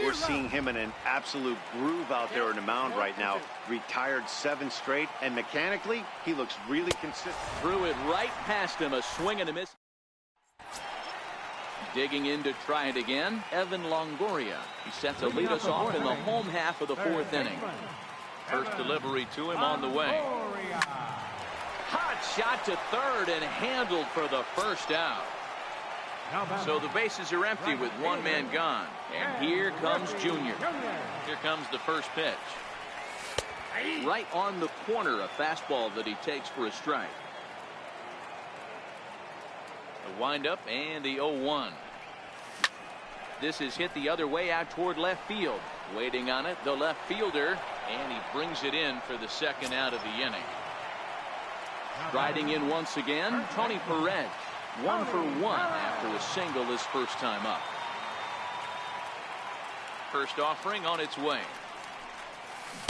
We're seeing him in an absolute groove out there on the mound right now. Retired 7 straight, and mechanically, he looks really consistent. Threw it right past him, a swing and a miss. Digging in to try it again, Evan Longoria. He sets to lead us off in the home half of the 4th inning. First delivery to him on the way. Hot shot to third and handled for the first out. So the bases are empty with 1 man gone. And here comes Junior. Here comes the first pitch. Right on the corner, a fastball that he takes for a strike. The windup and the 0-1. This is hit the other way out toward left field. Waiting on it, the left fielder, and he brings it in for the second out of the inning. Striding in once again, Tony Perez. 1 for 1 after a single his first time up. First offering on its way.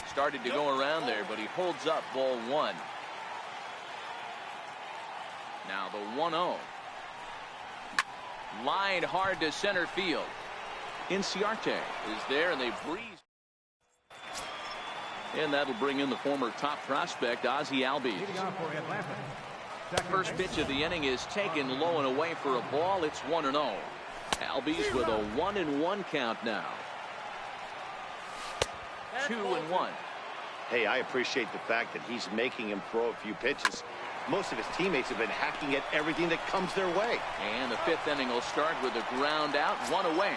Started to go around there, but he holds up ball 1. Now the 1-0. Lined hard to center field. Inciarte is there, and they breeze. And that'll bring in the former top prospect, Ozzie Albies. First pitch of the inning is taken low and away for a ball. It's 1-0. Albies with a 1-1 count now. 2-1. Hey, I appreciate the fact that he's making him throw a few pitches. Most of his teammates have been hacking at everything that comes their way. And the fifth inning will start with a ground out, 1 away.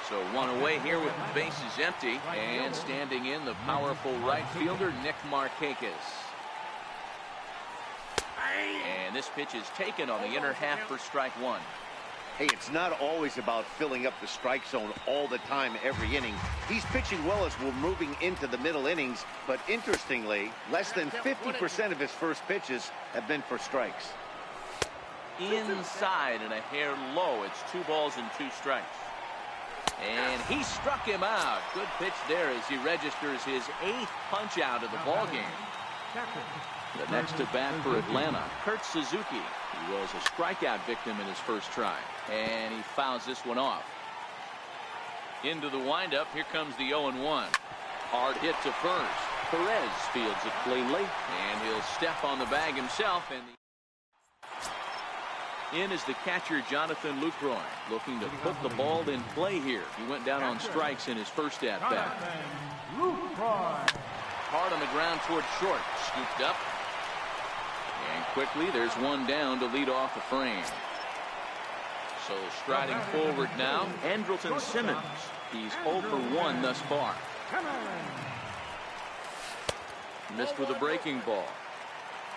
So 1 away here with the bases empty. And standing in, the powerful right fielder, Nick Markakis. And this pitch is taken on the inner half for strike 1. Hey, it's not always about filling up the strike zone all the time every inning. He's pitching well as we're moving into the middle innings, but interestingly, less than 50% of his first pitches have been for strikes. Inside and a hair low. It's 2 balls and 2 strikes. And he struck him out. Good pitch there as he registers his 8th punch out of the ball game. The next to bat for Atlanta, Kurt Suzuki. He was a strikeout victim in his first try. And he fouls this one off. Into the windup, here comes the 0-1. Hard hit to first. Perez fields it cleanly, and he'll step on the bag himself. And in is the catcher, Jonathan Lucroy, looking to put the ball in play here. He went down on strikes in his first at-bat. Hard on the ground toward short. Scooped up. And quickly, there's one down to lead off the frame. So striding forward now, Andrelton Simmons. He's 0 for 1 thus far. Missed with a breaking ball.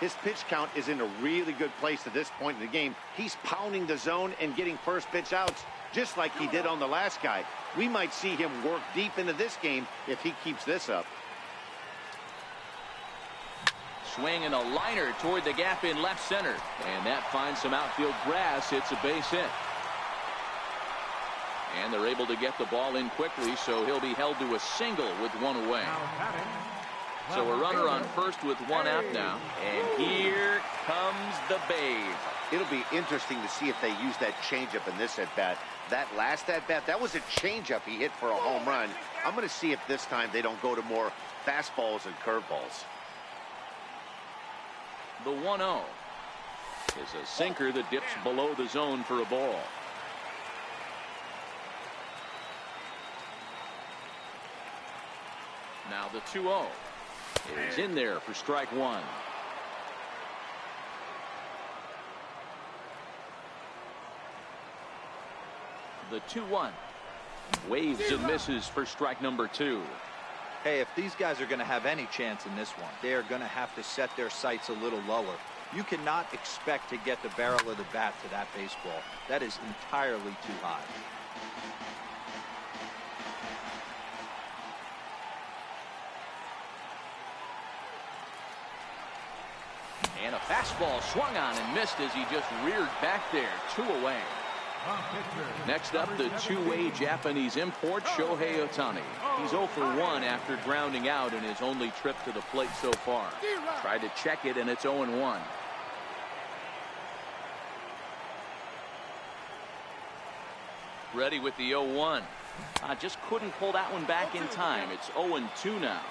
His pitch count is in a really good place at this point in the game. He's pounding the zone and getting first pitch outs, just like he did on the last guy. We might see him work deep into this game if he keeps this up. Swing and a liner toward the gap in left center. And that finds some outfield grass. It's a base hit. And they're able to get the ball in quickly, so he'll be held to a single with 1 away. So a runner on first with 1 out now. And here comes the Babe. It'll be interesting to see if they use that changeup in this at-bat. That last at-bat, that was a changeup he hit for a home run. I'm going to see if this time they don't go to more fastballs and curveballs. The 1-0 is a sinker that dips below the zone for a ball. Now the 2-0 is in there for strike 1. The 2-1 waves and misses for strike number 2. Hey, if these guys are going to have any chance in this one, they are going to have to set their sights a little lower. You cannot expect to get the barrel of the bat to that baseball. That is entirely too high. And a fastball swung on and missed as he just reared back there. 2 away. Next up, the two-way Japanese import, Shohei Ohtani. He's 0 for 1 after grounding out in his only trip to the plate so far. Tried to check it, and it's 0-1. Ready with the 0-1. Just couldn't pull that one back in time. It's 0-2 now.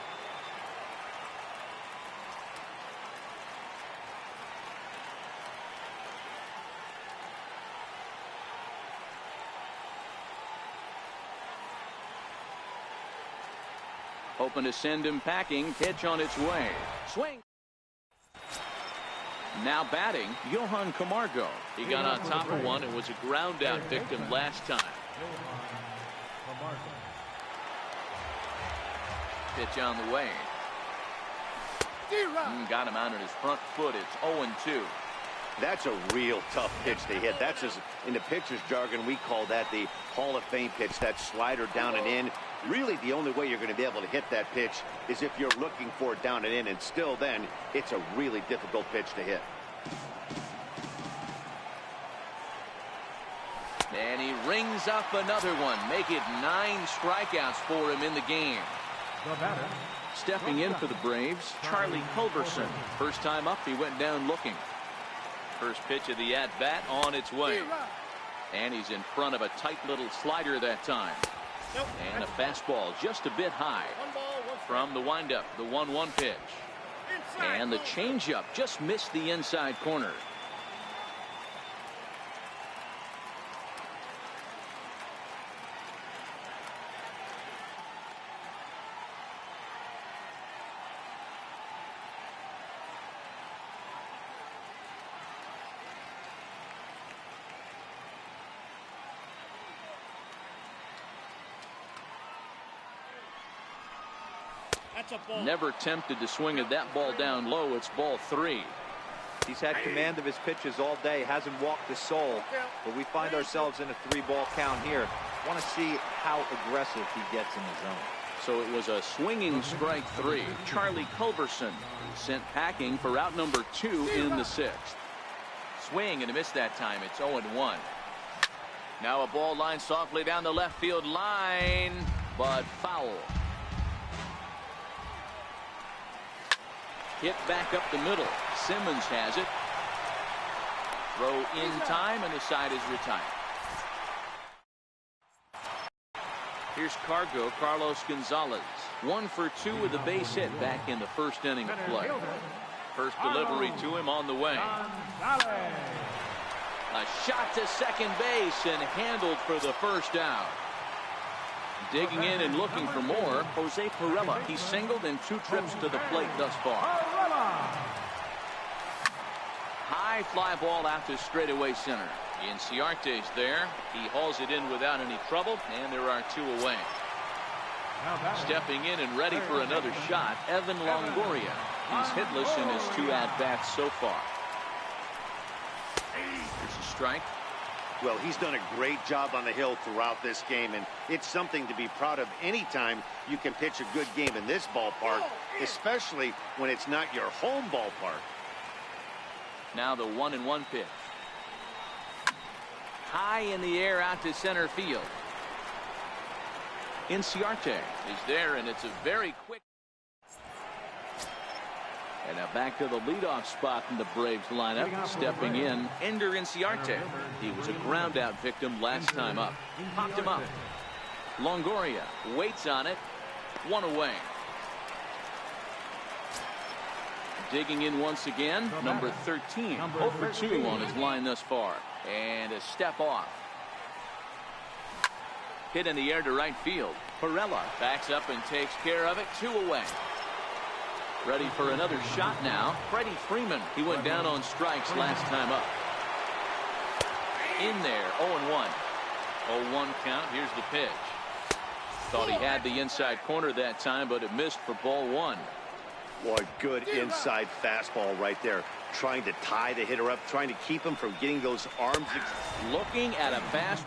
Hoping to send him packing. Pitch on its way. Swing. Now batting, Johan Camargo. He got on top of one and was a ground out victim last time. Pitch on the way. Got him out on his front foot. It's 0-2. That's a real tough pitch to hit. That's just, in the pitcher's jargon, we call that the Hall of Fame pitch, that slider down and in. Really, the only way you're going to be able to hit that pitch is if you're looking for it down and in, and still then, it's a really difficult pitch to hit. And he rings up another one. Make it 9 strikeouts for him in the game. Stepping in for the Braves, Charlie Culberson. First time up, he went down looking. First pitch of the at-bat on its way. And he's in front of a tight little slider that time. And a fastball just a bit high. From the windup, the 1-1 pitch. And the changeup just missed the inside corner. Never tempted to swing at that ball down low. It's ball 3. He's had command of his pitches all day, hasn't walked a soul, but we find ourselves in a 3-ball count here. Want to see how aggressive he gets in the zone. So it was a swinging strike 3. Charlie Culberson sent packing for out number 2 in the 6th. Swing and a miss that time. It's 0-1. Now a ball line softly down the left field line, but foul. Hit back up the middle. Simmons has it. Throw in time, and the side is retired. Here's Carlos Gonzalez. 1 for 2 with a base hit back in the first inning of play. First delivery to him on the way. A shot to second base and handled for the first out. Digging in and looking for more, Jose Pirela. He singled in 2 trips to the plate thus far. High fly ball out to straightaway center. Inciarte's there. He hauls it in without any trouble, and there are 2 away. Stepping in and ready for another shot, Evan Longoria. He's hitless in his 2 at-bats so far. There's a strike. Well, he's done a great job on the hill throughout this game, and it's something to be proud of anytime you can pitch a good game in this ballpark, especially when it's not your home ballpark. Now the 1-1 pitch. High in the air out to center field. Inciarte is there, and it's a very quick. And now back to the leadoff spot in the Braves lineup. Stepping in, Ender Inciarte. He was a ground out victim last time up. Popped him up. Longoria waits on it. 1 away. Digging in once again, number 13. 0 for 2 on his line thus far. And a step off. Hit in the air to right field. Pirela backs up and takes care of it. 2 away. Ready for another shot now. Freddie Freeman. He went down on strikes last time up. In there, 0-1. 0-1 count. Here's the pitch. Thought he had the inside corner that time, but it missed for ball 1. Boy, good inside fastball right there. Trying to tie the hitter up, trying to keep him from getting those arms. Looking at a fast.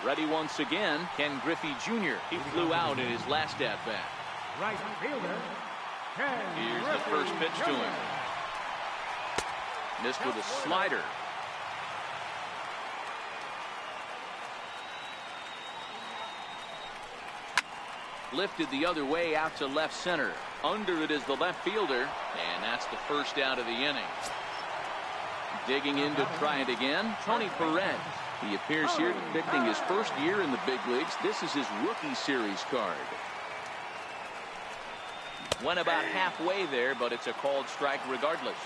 Ready once again, Ken Griffey Jr. He flew out in his last at-bat. Right fielder. Here's the first pitch to him. Missed with a slider. Lifted the other way out to left center. Under it is the left fielder, and that's the first out of the inning. Digging in to try it again, Tony Perez. He appears here depicting his first year in the big leagues. This is his rookie series card. Went about halfway there, but it's a called strike regardless.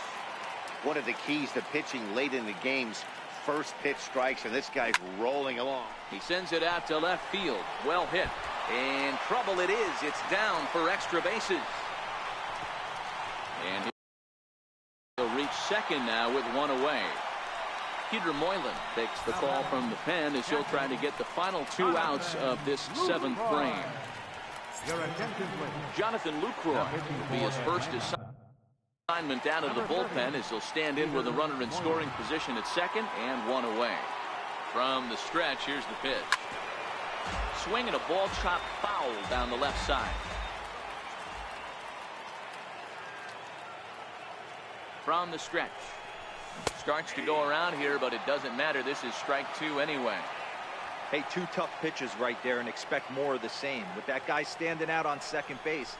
One of the keys to pitching late in the game's first pitch strikes, and this guy's rolling along. He sends it out to left field. Well hit. And trouble it is. It's down for extra bases. And he'll reach second now with 1 away. Peter Moylan takes the call from the pen as he'll try to get the final 2 outs of this 7th frame. Jonathan Lucroy will be his first assignment down of the bullpen as he'll stand in with a runner in scoring position at second and 1 away. From the stretch, here's the pitch. Swinging a ball chopped foul down the left side. From the stretch. Starts to go around here, but it doesn't matter. This is strike 2 anyway. Hey, 2 tough pitches right there, and expect more of the same. With that guy standing out on second base,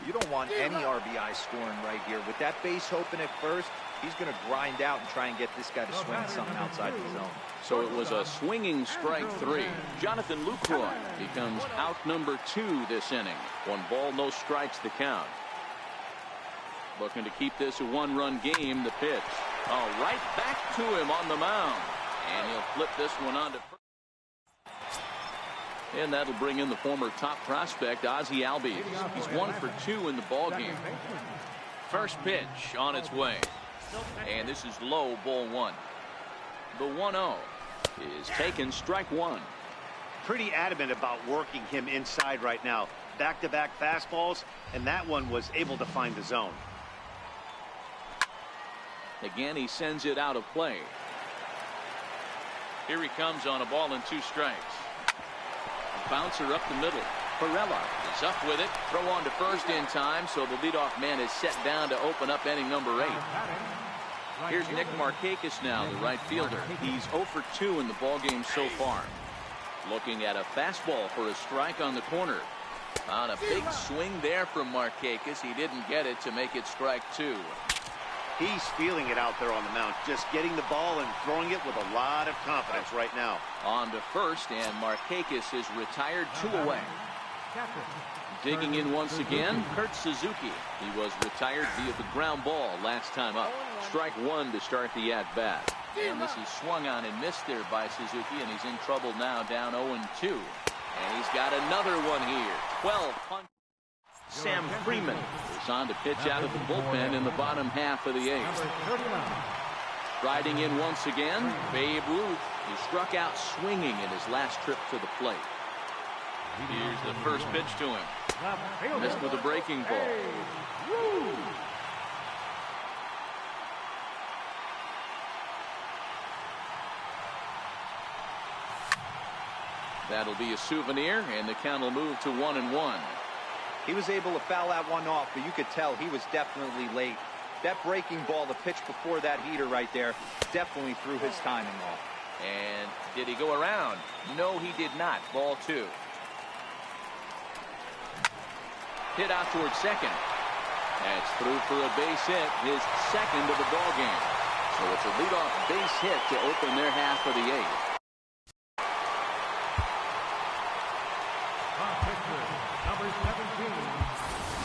you don't want any RBI scoring right here. With that base open at first, he's going to grind out and try and get this guy to swing something outside the zone. So it was a swinging strike 3. Jonathan Lucroy becomes out number 2 this inning. 1 ball, no strikes to count. Looking to keep this a one-run game. The pitch. Oh, right back to him on the mound. And he'll flip this one on to first. And that'll bring in the former top prospect, Ozzie Albies. He's 1 for 2 in the ballgame. First pitch on its way. And this is low, ball 1. The 1-0 is taken, strike 1. Pretty adamant about working him inside right now. Back-to-back fastballs, and that one was able to find the zone. Again, he sends it out of play. Here he comes on a ball and 2 strikes. A bouncer up the middle. Perella is up with it. Throw on to first in time, so the leadoff man is set down to open up inning number 8. Here's Nick Markakis now, the right fielder. He's 0 for 2 in the ballgame so far. Looking at a fastball for a strike on the corner. On a big swing there from Markakis. He didn't get it to make it strike 2. He's feeling it out there on the mound, just getting the ball and throwing it with a lot of confidence right now. On to first, and Markakis is retired 2 away. Digging in once again, Kurt Suzuki. He was retired via the ground ball last time up. Strike 1 to start the at-bat. And this is swung on and missed there by Suzuki, and he's in trouble now, down 0-2. And he's got another one here. 12 punch. Sam Freeman is on to pitch out of the bullpen in the bottom half of the 8th. Riding in once again, Babe Ruth. He struck out swinging in his last trip to the plate. Here's the first pitch to him. Missed with a breaking ball. That'll be a souvenir, and the count will move to 1-1. He was able to foul that one off, but you could tell he was definitely late. That breaking ball, the pitch before that heater right there, definitely threw his timing off. And did he go around? No, he did not. Ball 2. Hit out towards second. That's through for a base hit, his second of the ball game. So it's a leadoff base hit to open their half of the 8th. Number 17.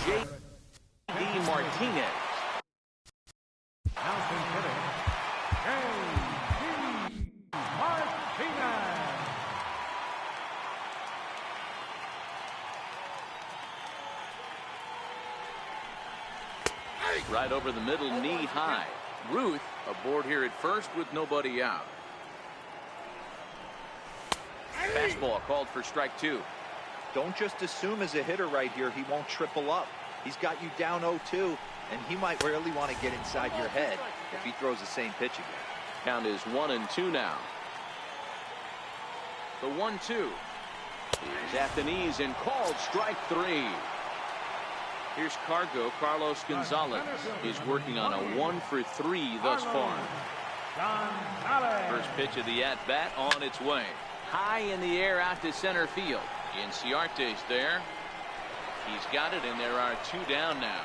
J.D. Martinez. Bouncing hitting. J.D. Martinez. Right over the middle, knee high. Ruth aboard here at first with nobody out. Fastball called for strike 2. Don't just assume as a hitter right here he won't triple up. He's got you down 0-2, and he might really want to get inside your head if he throws the same pitch again. Count is 1-2 now. The 1-2 is at the knees and called strike 3. Here's Carlos Gonzalez. He's working on a 1 for 3 thus far. First pitch of the at-bat on its way. High in the air out to center field. Inciarte's there. He's got it, and there are 2 down now.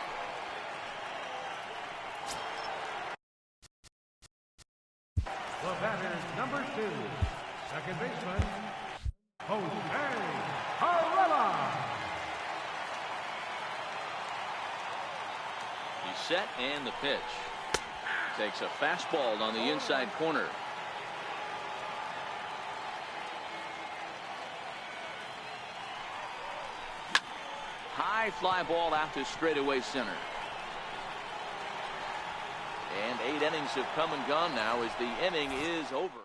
The batter, number 2, second baseman, HsiHeng. He's set, and the pitch. Takes a fastball on the inside corner. High fly ball out to straightaway center. And 8 innings have come and gone now as the inning is over.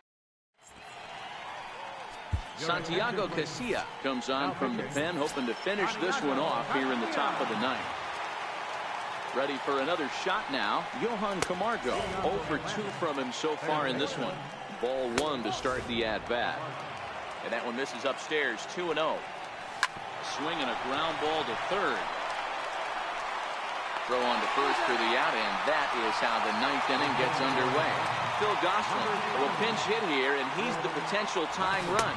Santiago Casilla comes on from the pen, hoping to finish this one off here in the top of the 9th. Ready for another shot now. Johan Camargo, 0 for 2 from him so far in this one. Ball 1 to start the at-bat. And that one misses upstairs, 2-0. Swinging a ground ball to third. Throw on to first for the out, and that is how the 9th inning gets underway. Phil Gosselin will pinch hit here, and he's the potential tying run.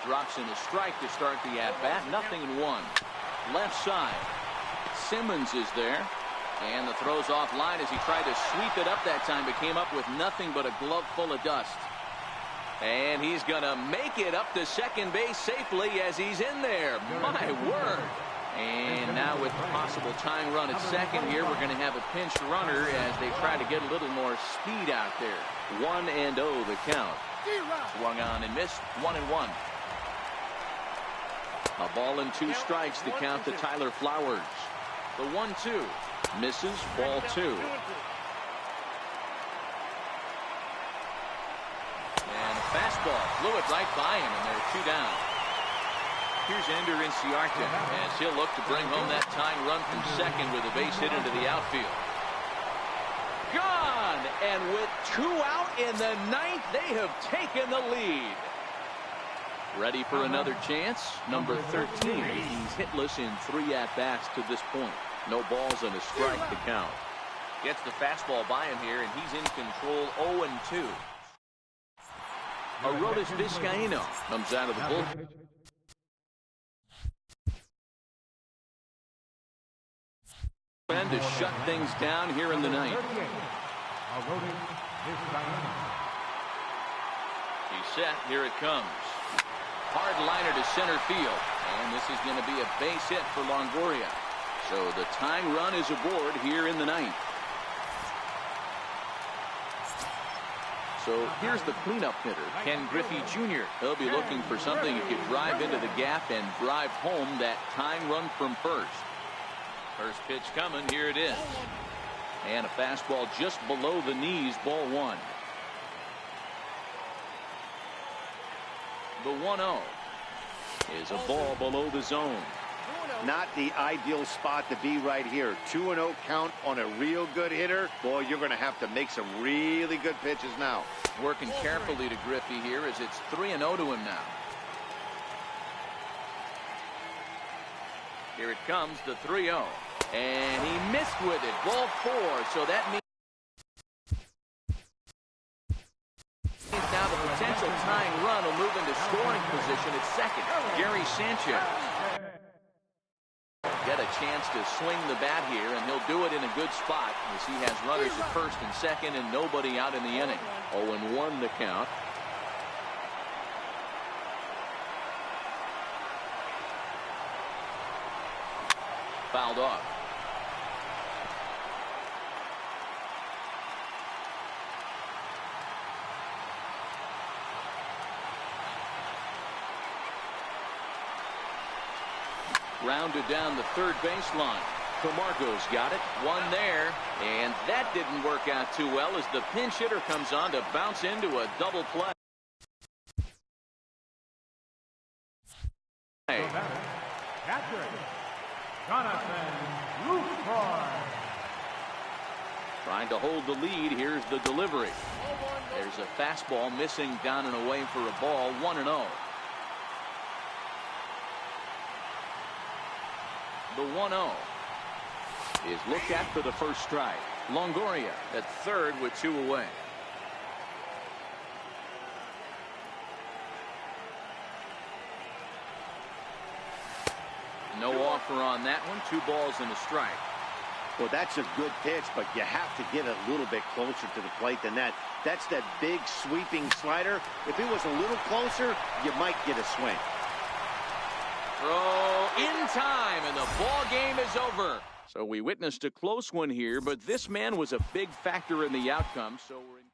Drops in a strike to start the at-bat. 0-1. Left side. Simmons is there. And the throw's offline as he tried to sweep it up that time, but came up with nothing but a glove full of dust. And he's going to make it up to second base safely as he's in there. My word. And now with the possible tying run at second here, we're going to have a pinch runner as they try to get a little more speed out there. 1-0 the count. Swung on and missed. 1-1. A ball and 2 strikes to count to Tyler Flowers. The 1-2 misses. Ball 2. And a fastball flew it right by him, and they're 2 down. Here's Ender Inciarte as he'll look to bring home that tying run from second with a base hit into the outfield. Gone! And with 2 out in the 9th, they have taken the lead. Ready for another chance? Number 13. He's hitless in 3 at-bats to this point. No balls and a strike to count. Gets the fastball by him here, and he's in control. 0-2. Arodys Vizcaíno comes out of the bullpen. To shut things down here in the 9th. He's set. Here it comes. Hard liner to center field. And this is going to be a base hit for Longoria. So the tying run is aboard here in the 9th. So here's the cleanup hitter, Ken Griffey Jr. He'll be looking for something he could drive into the gap and drive home that tying run from first. First pitch coming. Here it is. And a fastball just below the knees. Ball 1. The 1-0 is a ball below the zone. Not the ideal spot to be right here. 2-0 count on a real good hitter. Boy, you're going to have to make some really good pitches now. Working carefully to Griffey here as it's 3-0 to him now. Here it comes, the 3-0. And he missed with it. Ball 4. So that means now the potential tying run will move into scoring position at second. Gary Sanchez. Get a chance to swing the bat here, and he'll do it in a good spot as he has runners at first and second and nobody out in the inning. 0-1 the count. Fouled off. Rounded down the third baseline. Camargo's got it. One there. And that didn't work out too well as the pinch hitter comes on to bounce into a double play. Trying to hold the lead. Here's the delivery. There's a fastball missing down and away for a ball. 1-0. The 1-0 is looked at for the first strike. Longoria at third with 2 away. No offer on that one. 2 balls and a strike. Well, that's a good pitch, but you have to get a little bit closer to the plate than that. That's that big sweeping slider. If it was a little closer, you might get a swing. Throw in time, and the ball game is over. So we witnessed a close one here, but this man was a big factor in the outcome. So we're in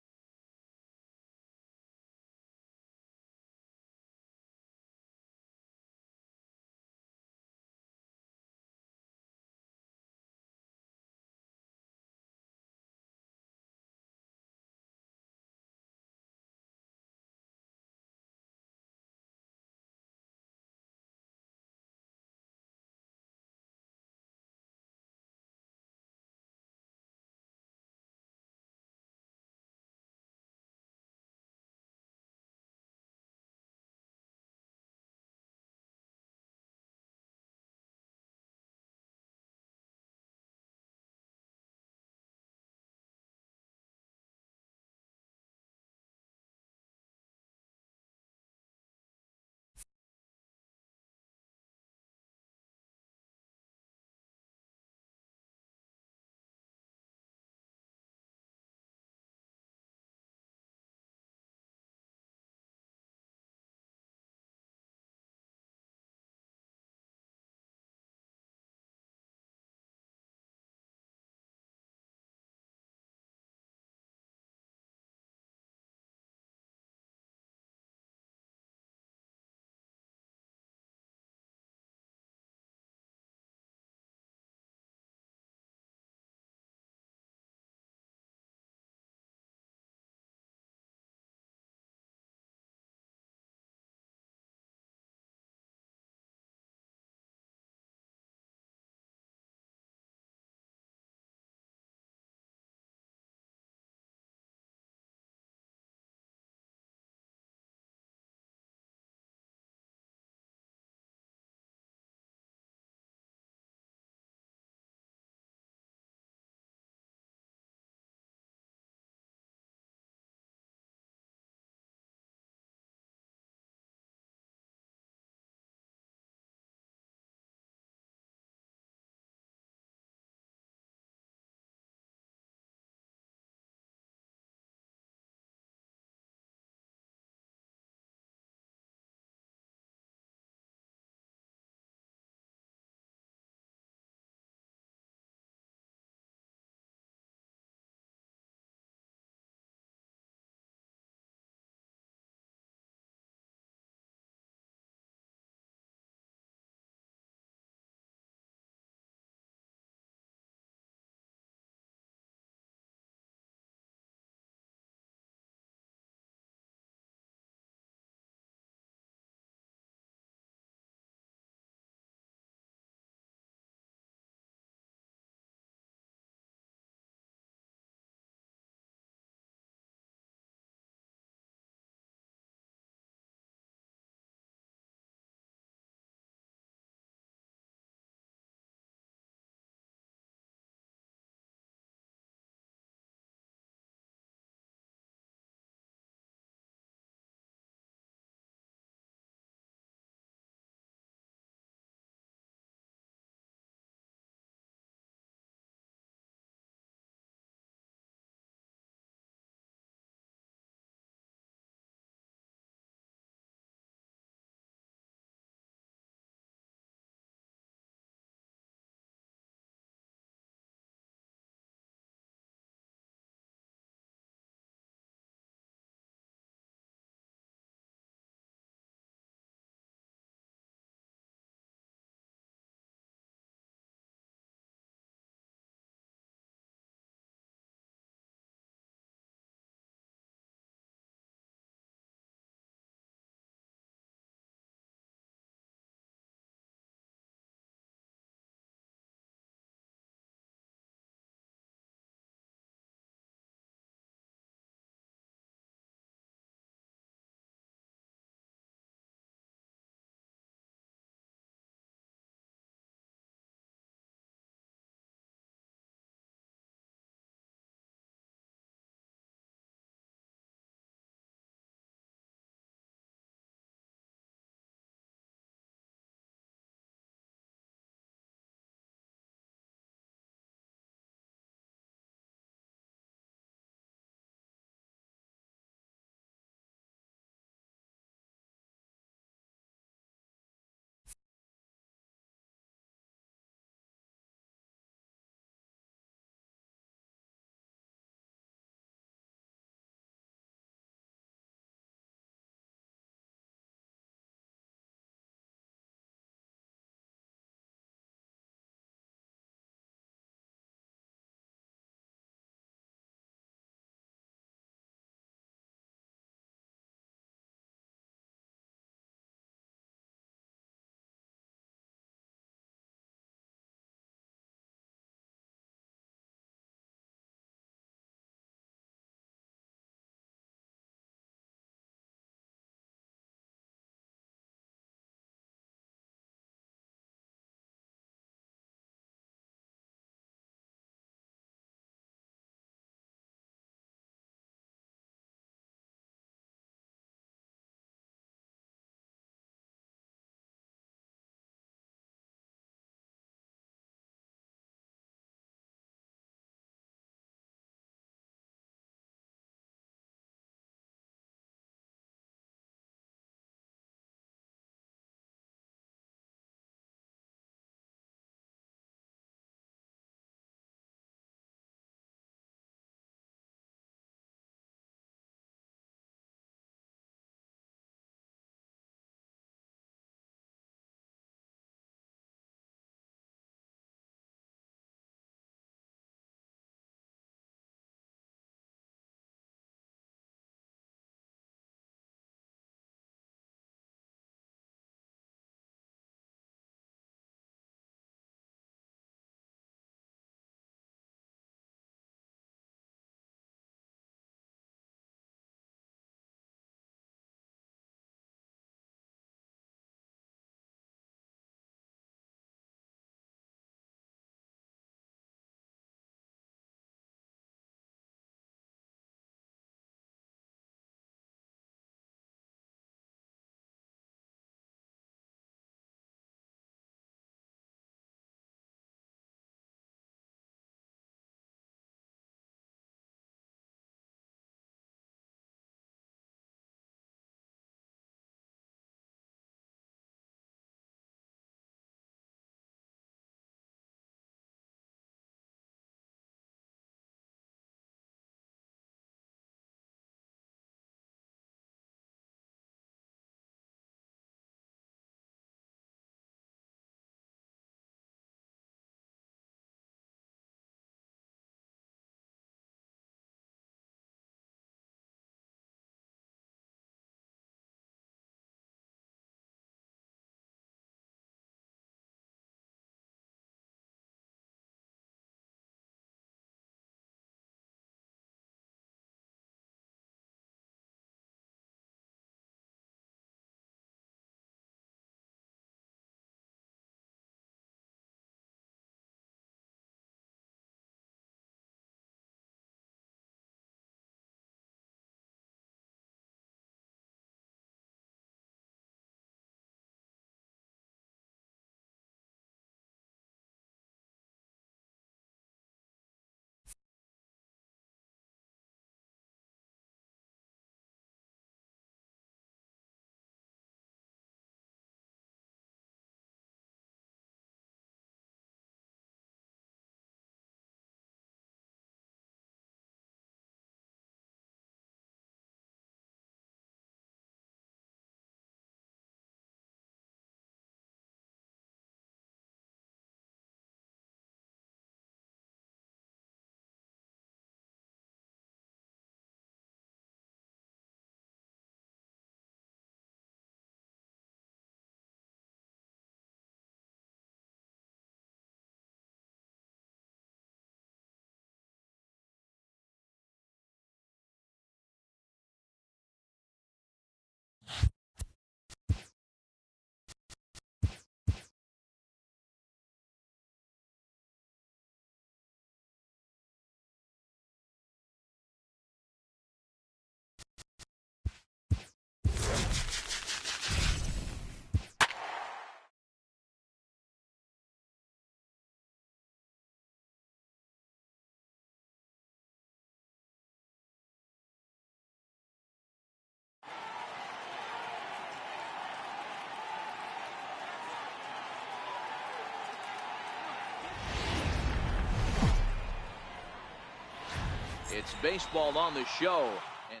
It's baseball on the show. And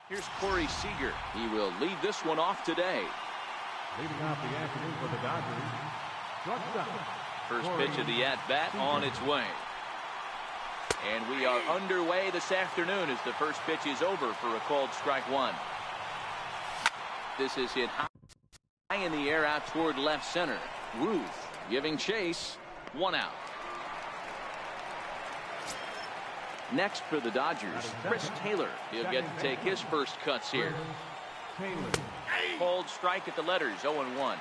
here's Corey Seager. He will lead this one off today. Leading off the afternoon for the Dodgers, shortstop. First pitch of the at-bat on its way. And we are underway this afternoon as the first pitch is over for a called strike one. This is hit high in the air out toward left center. Ruth giving chase. One out. Next for the Dodgers, Chris Taylor. He'll get to take his first cuts here. Called strike at the letters, 0-1.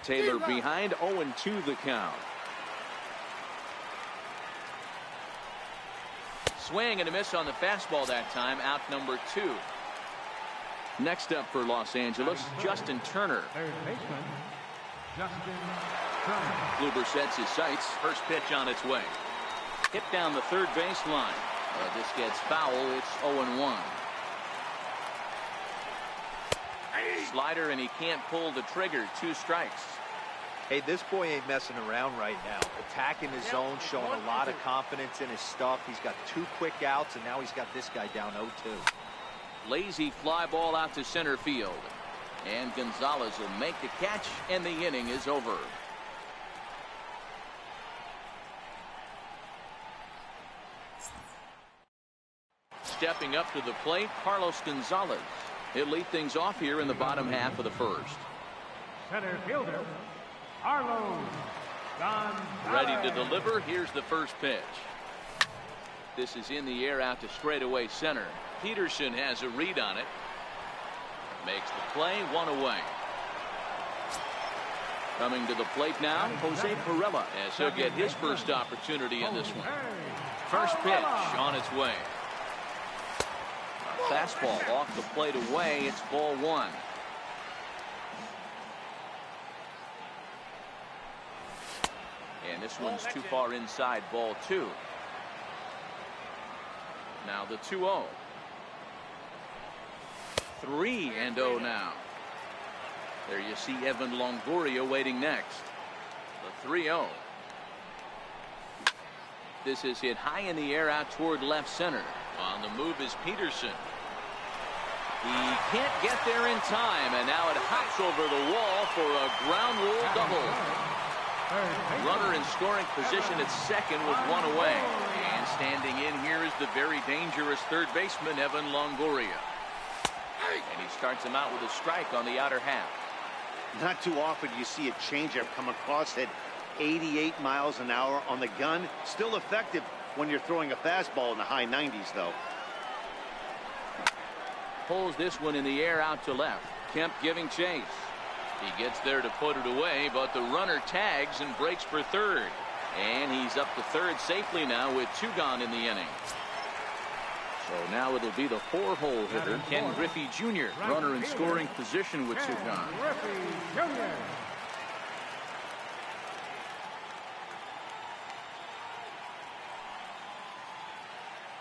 Taylor behind, 0-2 the count. Swing and a miss on the fastball that time, out number 2. Next up for Los Angeles, Justin Turner. Third baseman, Justin Turner. Kluber sets his sights. First pitch on its way. Hit down the third baseline. This gets foul. It's 0-1. Slider, and he can't pull the trigger. 2 strikes. Hey, this boy ain't messing around right now. Attacking his zone, showing a lot of confidence in his stuff. He's got 2 quick outs, and now he's got this guy down 0-2. Lazy fly ball out to center field. And Gonzalez will make the catch, and the inning is over. Stepping up to the plate, Carlos Gonzalez. He'll lead things off here in the bottom half of the first. Center fielder, Carlos Gonzalez. Ready to deliver. Here's the first pitch. This is in the air out to straightaway center. Peterson has a read on it. Makes the play, 1 away. Coming to the plate now, Jose Pirela, as he'll get his first opportunity in this one. First pitch on its way. A fastball off the plate away. It's ball 1. And this one's too far inside, ball 2. Now the 2-0. 3-0 now. There you see Evan Longoria waiting next. The 3-0. This is hit high in the air out toward left center. On the move is Peterson. He can't get there in time, and now it hops over the wall for a ground rule double. Runner in scoring position at second with 1 away. And standing in here is the very dangerous third baseman, Evan Longoria. And he starts him out with a strike on the outer half. Not too often you see a changeup come across at 88 miles an hour on the gun. Still effective when you're throwing a fastball in the high 90s, though. Pulls this one in the air out to left. Kemp giving chase. He gets there to put it away, but the runner tags and breaks for third. And he's up to third safely now with 2 gone in the inning. So now it'll be the 4-hole hitter, Ken Griffey Jr., runner in scoring position with 2 gone.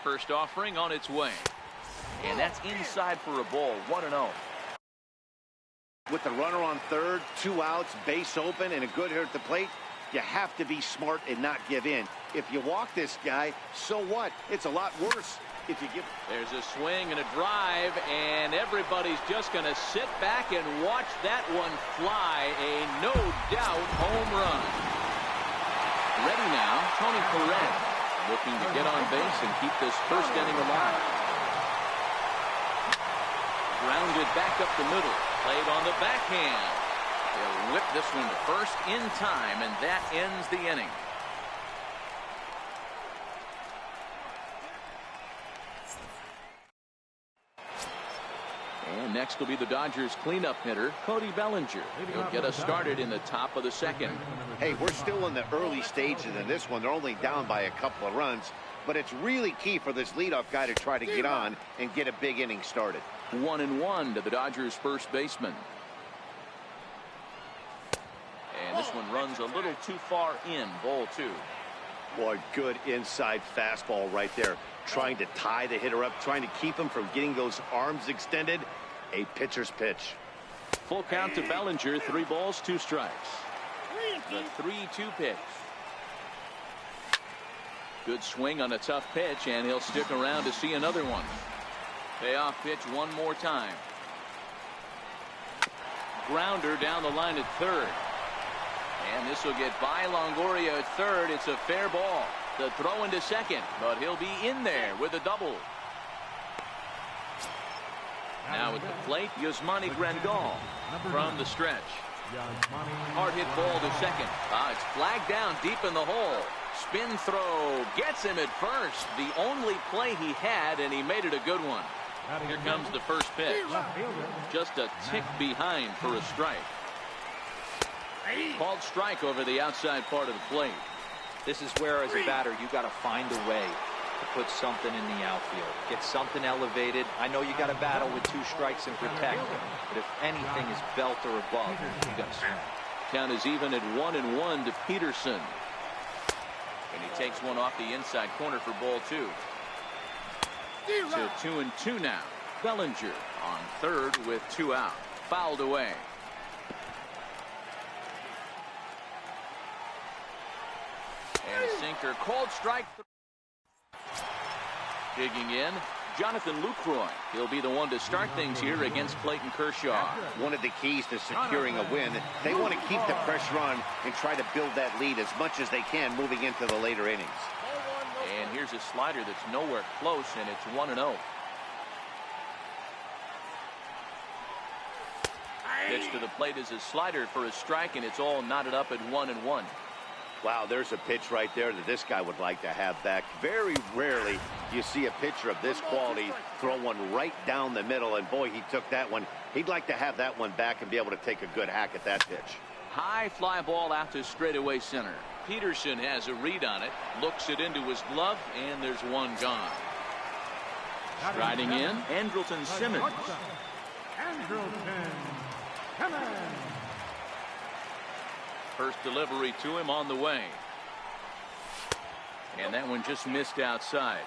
First offering on its way. And that's inside for a ball, 1-0. With the runner on third, 2 outs, base open, and a good hitter at the plate, you have to be smart and not give in. If you walk this guy, so what? It's a lot worse if you give. There's a swing and a drive, and everybody's just going to sit back and watch that one fly. A no-doubt home run. Ready now, Tony Perez, looking to get on base and keep this first inning alive. Grounded back up the middle. Played on the backhand. They'll whip this one to first in time, and that ends the inning. And next will be the Dodgers cleanup hitter, Cody Bellinger. He'll get us started in the top of the second. Hey, we're still in the early stages in this one. They're only down by a couple of runs, but it's really key for this leadoff guy to try to get on and get a big inning started. 1-1 to the Dodgers first baseman. And this one runs a little too far in, ball 2. Boy, good inside fastball right there. Trying to tie the hitter up, trying to keep him from getting those arms extended. A pitcher's pitch. Full count to Bellinger, 3 balls, 2 strikes. The 3-2 pitch. Good swing on a tough pitch, and he'll stick around to see another one. Payoff pitch one more time. Grounder down the line at third. And this will get by Longoria at third. It's a fair ball. The throw into second, but he'll be in there with a double. Now at the plate, Yasmani Grandal from the stretch. Hard hit ball to second. It's flagged down deep in the hole. Spin throw gets him at first. The only play he had, and he made it a good one. Here comes the first pitch. Just a tick behind for a strike. Called strike over the outside part of the plate. This is where, as a batter, you got to find a way to put something in the outfield. Get something elevated. I know you got to battle with 2 strikes and protect, but if anything is belt or above, you got to swing. Count is even at 1-1 to Peterson. And he takes one off the inside corner for ball 2. So 2-2 now. Bellinger on third with 2 out. Fouled away. And a sinker. Called strike. Digging in, Jonathan Lucroy. He'll be the one to start things here against Clayton Kershaw. One of the keys to securing a win. They want to keep the pressure on and try to build that lead as much as they can moving into the later innings. And here's a slider that's nowhere close, and it's 1-0. Pitch to the plate is a slider for a strike, and it's all knotted up at 1-1. Wow, there's a pitch right there that this guy would like to have back. Very rarely you see a pitcher of this quality throw one right down the middle, and boy, he took that one. He'd like to have that one back and be able to take a good hack at that pitch. High fly ball out to straightaway center. Peterson has a read on it, looks it into his glove, and there's one gone. Striding in, Andrelton Simmons. Andrelton Simmons. First delivery to him on the way. And that one just missed outside.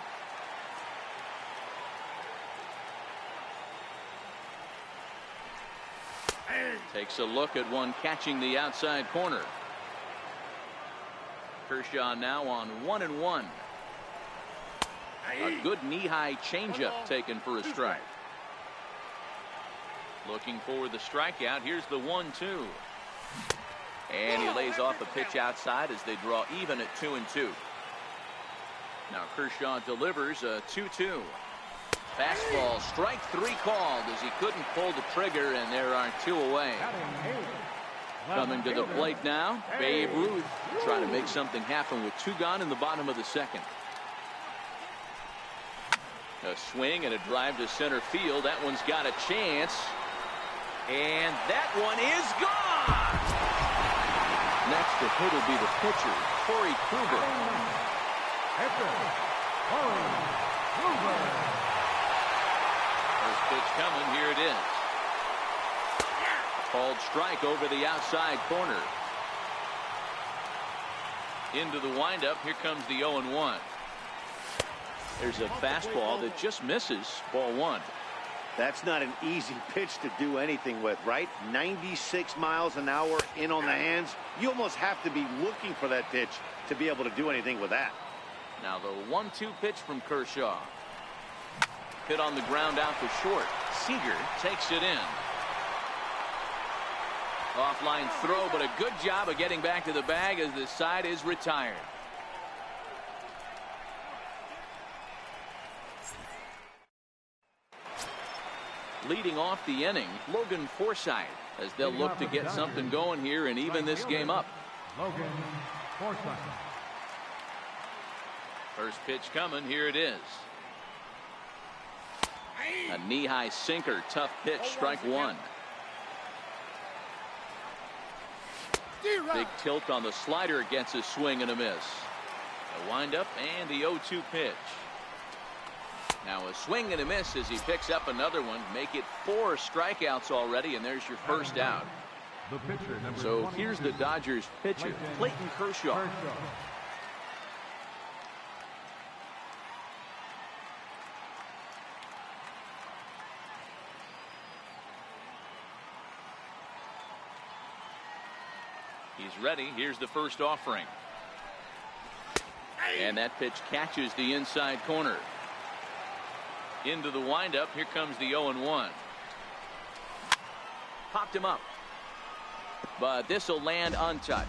Takes a look at one catching the outside corner. Kershaw now on 1-1. A good knee-high changeup taken for a strike. Looking for the strikeout. Here's the 1-2. And he lays off a pitch outside as they draw even at 2-2. Now Kershaw delivers a 2-2. Fastball, strike 3 called as he couldn't pull the trigger, and there are 2 away. Coming to the plate now, Babe Ruth trying to make something happen with 2 gone in the bottom of the second. A swing and a drive to center field. That one's got a chance. And that one is gone! Next to hit will be the pitcher, Corey Kluber. First pitch coming, here it is. Called strike over the outside corner. Into the windup, here comes the 0-1. There's a fastball that just misses, ball 1. That's not an easy pitch to do anything with, right? 96 miles an hour in on the hands. You almost have to be looking for that pitch to be able to do anything with that. Now the 1-2 pitch from Kershaw. Hit on the ground out to short. Seager takes it in. Offline throw, but a good job of getting back to the bag as the side is retired. Leading off the inning, Logan Forsythe, as they'll look to get something going here and even this game up. Logan Forsythe. First pitch coming, here it is. A knee-high sinker, tough pitch, strike 1. Big tilt on the slider, gets a swing and a miss. A windup and the 0-2 pitch. Now a swing and a miss as he picks up another one. Make it 4 strikeouts already, and there's your first out. So here's the Dodgers pitcher, Clayton Kershaw. He's ready. Here's the first offering. And that pitch catches the inside corner. Into the windup. Here comes the 0-1. Popped him up. But this will land untouched.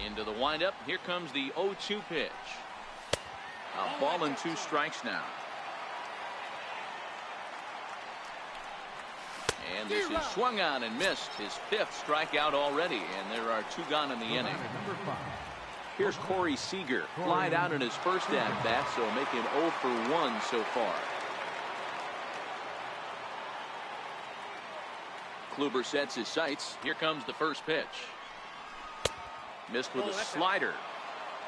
Into the windup. Here comes the 0-2 pitch. A ball and 2 strikes now. And this is swung on and missed. His 5th strikeout already, and there are 2 gone in the inning. Here's Corey Seager. Flied out in his first at-bat, so making 0 for 1 so far. Kluber sets his sights. Here comes the first pitch. Missed with a slider.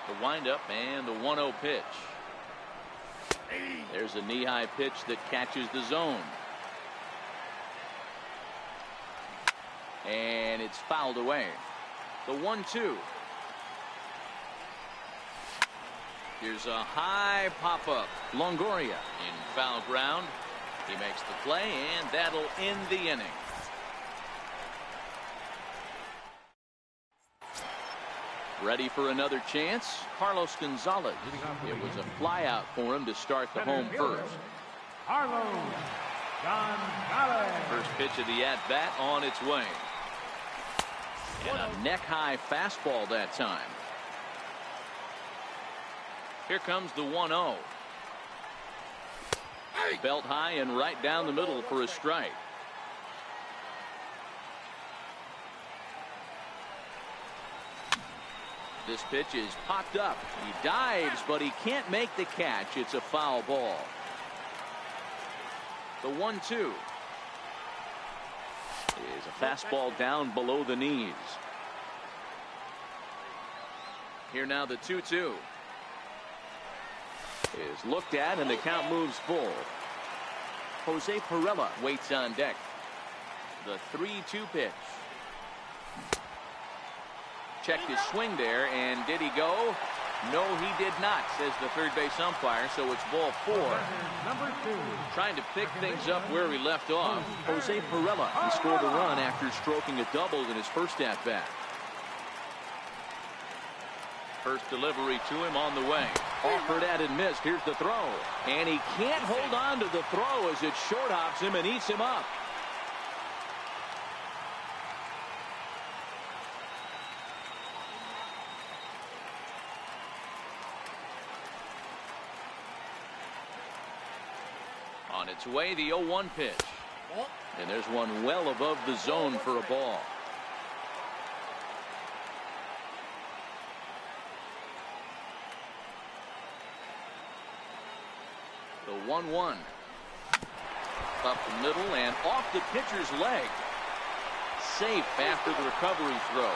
The windup and the 1-0 pitch. There's a knee-high pitch that catches the zone. And it's fouled away. The 1-2. Here's a high pop-up. Longoria in foul ground. He makes the play, and that'll end the inning. Ready for another chance. Carlos Gonzalez. It was a flyout for him to start the home first. Carlos Gonzalez. First pitch of the at-bat on its way. And a neck-high fastball that time. Here comes the 1-0. Belt high and right down the middle for a strike. This pitch is popped up. He dives, but he can't make the catch. It's a foul ball. The 1-2 is a fastball down below the knees. Here now the 2-2 is looked at, and the count moves full. Jose Perella waits on deck. The 3-2 pitch. Checked his swing there, and did he go? No, he did not, says the third base umpire, so it's ball 4. Number 2. Trying to pick things up where he left off. Jose Perella, he scored a run after stroking a double in his first at-bat. First delivery to him on the way. Offered at and missed. Here's the throw. And he can't hold on to the throw as it short hops him and eats him up. On its way, the 0-1 pitch. And there's one well above the zone for a ball. The 1-1. Up the middle and off the pitcher's leg. Safe after the recovery throw.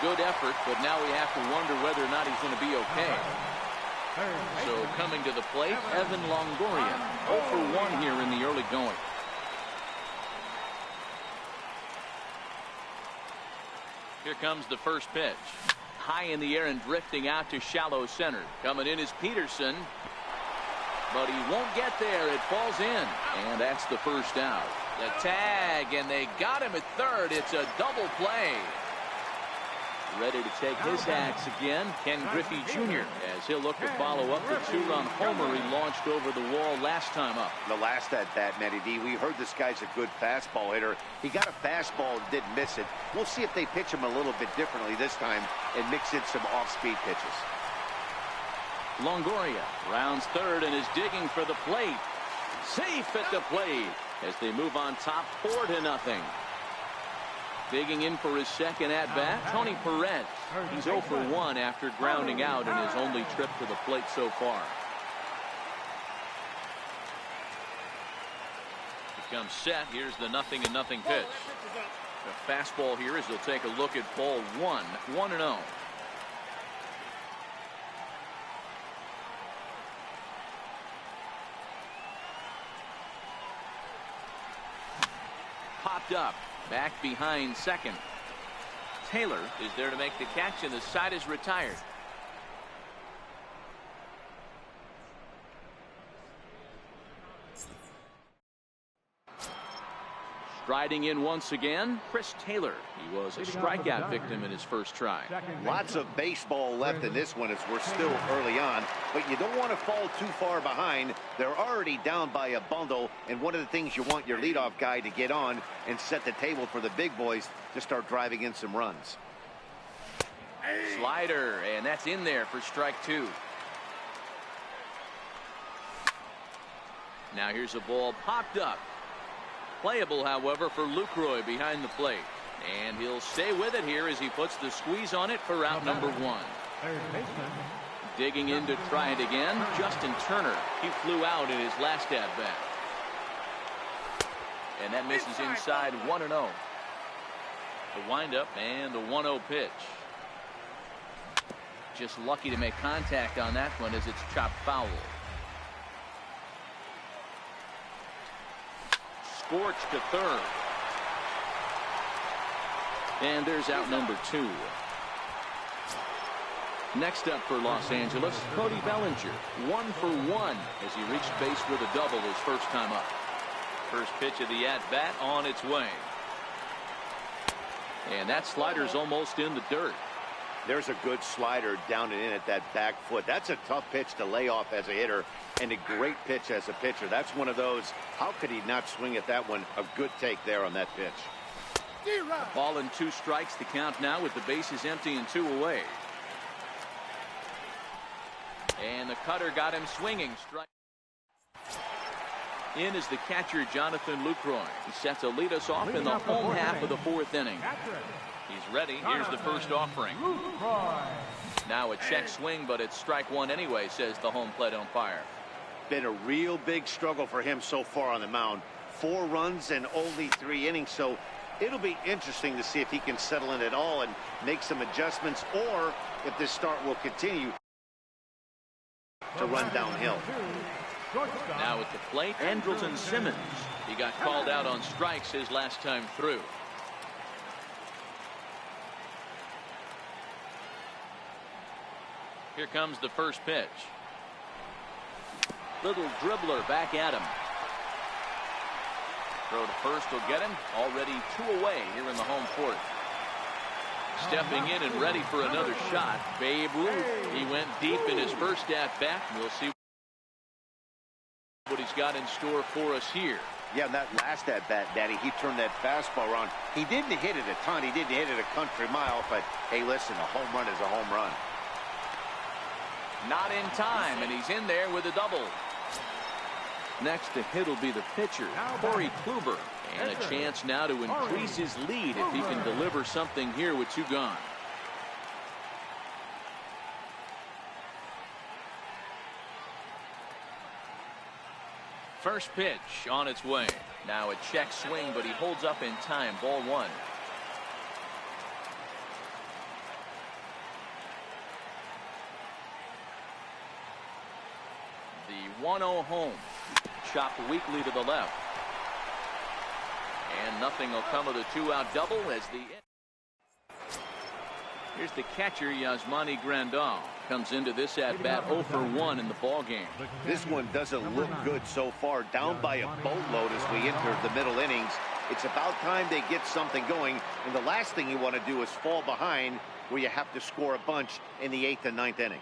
Good effort, but now we have to wonder whether or not he's going to be okay. So coming to the plate, Evan Longoria. 0 for 1 here in the early going. Here comes the first pitch. High in the air and drifting out to shallow center. Coming in is Peterson. But he won't get there. It falls in. And that's the first out. The tag, and they got him at third. It's a double play. Ready to take his axe again, Ken Griffey Jr., as he'll look to follow up the 2-run homer he launched over the wall last time up. The last at-bat, Matty D, we heard this guy's a good fastball hitter. He got a fastball and didn't miss it. We'll see if they pitch him a little bit differently this time and mix in some off-speed pitches. Longoria rounds third and is digging for the plate. Safe at the plate as they move on top 4-0. Digging in for his second at-bat, Tony Perez. He's 0 for 1 after grounding out in his only trip to the plate so far. He comes set. Here's the 0-0 pitch. The fastball here as they'll take a look at ball 1, 1-0. Popped up. Back behind second. Taylor is there to make the catch, and the side is retired. Striding in once again, Chris Taylor. He was a strikeout victim in his first try. Lots of baseball left in this one as we're still early on, but you don't want to fall too far behind. They're already down by a bundle, and one of the things you want your leadoff guy to get on and set the table for the big boys to start driving in some runs. Slider, and that's in there for strike 2. Now here's a ball popped up. Playable, however, for Lucroy behind the plate. And he'll stay with it here as he puts the squeeze on it for out number 1. Digging in to try it again, Justin Turner. He flew out in his last at-bat. And that misses inside 1-0. The windup and the 1-0 pitch. Just lucky to make contact on that one as it's chopped foul. Scorched to third. And there's out number 2. Next up for Los Angeles, Cody Bellinger. 1 for 1 as he reached base with a double his first time up. First pitch of the at-bat on its way. And that slider's almost in the dirt. There's a good slider down and in at that back foot. That's a tough pitch to lay off as a hitter, and a great pitch as a pitcher. That's one of those, how could he not swing at that one? A good take there on that pitch. Ball and 2 strikes, the count now with the bases empty and 2 away. And the cutter got him swinging. Strike. In is the catcher, Jonathan Lucroy. He set to lead us off in the home half of the 4th inning. He's ready. Here's the first offering. Now a check swing, but it's strike 1 anyway, says the home plate umpire. Been a real big struggle for him so far on the mound. 4 runs and only 3 innings, so it'll be interesting to see if he can settle in at all and make some adjustments, or if this start will continue to run downhill. Now at the plate, Andrelton Simmons. He got called out on strikes his last time through. Here comes the first pitch. Little dribbler back at him. Throw to first will get him. Already 2 away here in the home 4th. Stepping in and ready for another shot, Babe Ruth. He went deep in his first at-bat. We'll see what he's got in store for us here. Yeah, that last at-bat, Daddy, he turned that fastball around. He didn't hit it a ton. He didn't hit it a country mile, but hey, listen, a home run is a home run. Not in time, and he's in there with a double. Next to hit will be the pitcher, Corey Kluber. And a chance now to increase his lead if he can deliver something here with 2 gone. First pitch on its way. Now a check swing, but he holds up in time. Ball 1. The 1-0 home. Chopped weakly to the left. And nothing will come of the 2-out double as the... Here's the catcher, Yasmani Grandal. Comes into this at-bat 0 for 1 in the ballgame. This one doesn't look good so far. Down by a boatload as we enter the middle innings. It's about time they get something going. And the last thing you want to do is fall behind where you have to score a bunch in the 8th and 9th inning.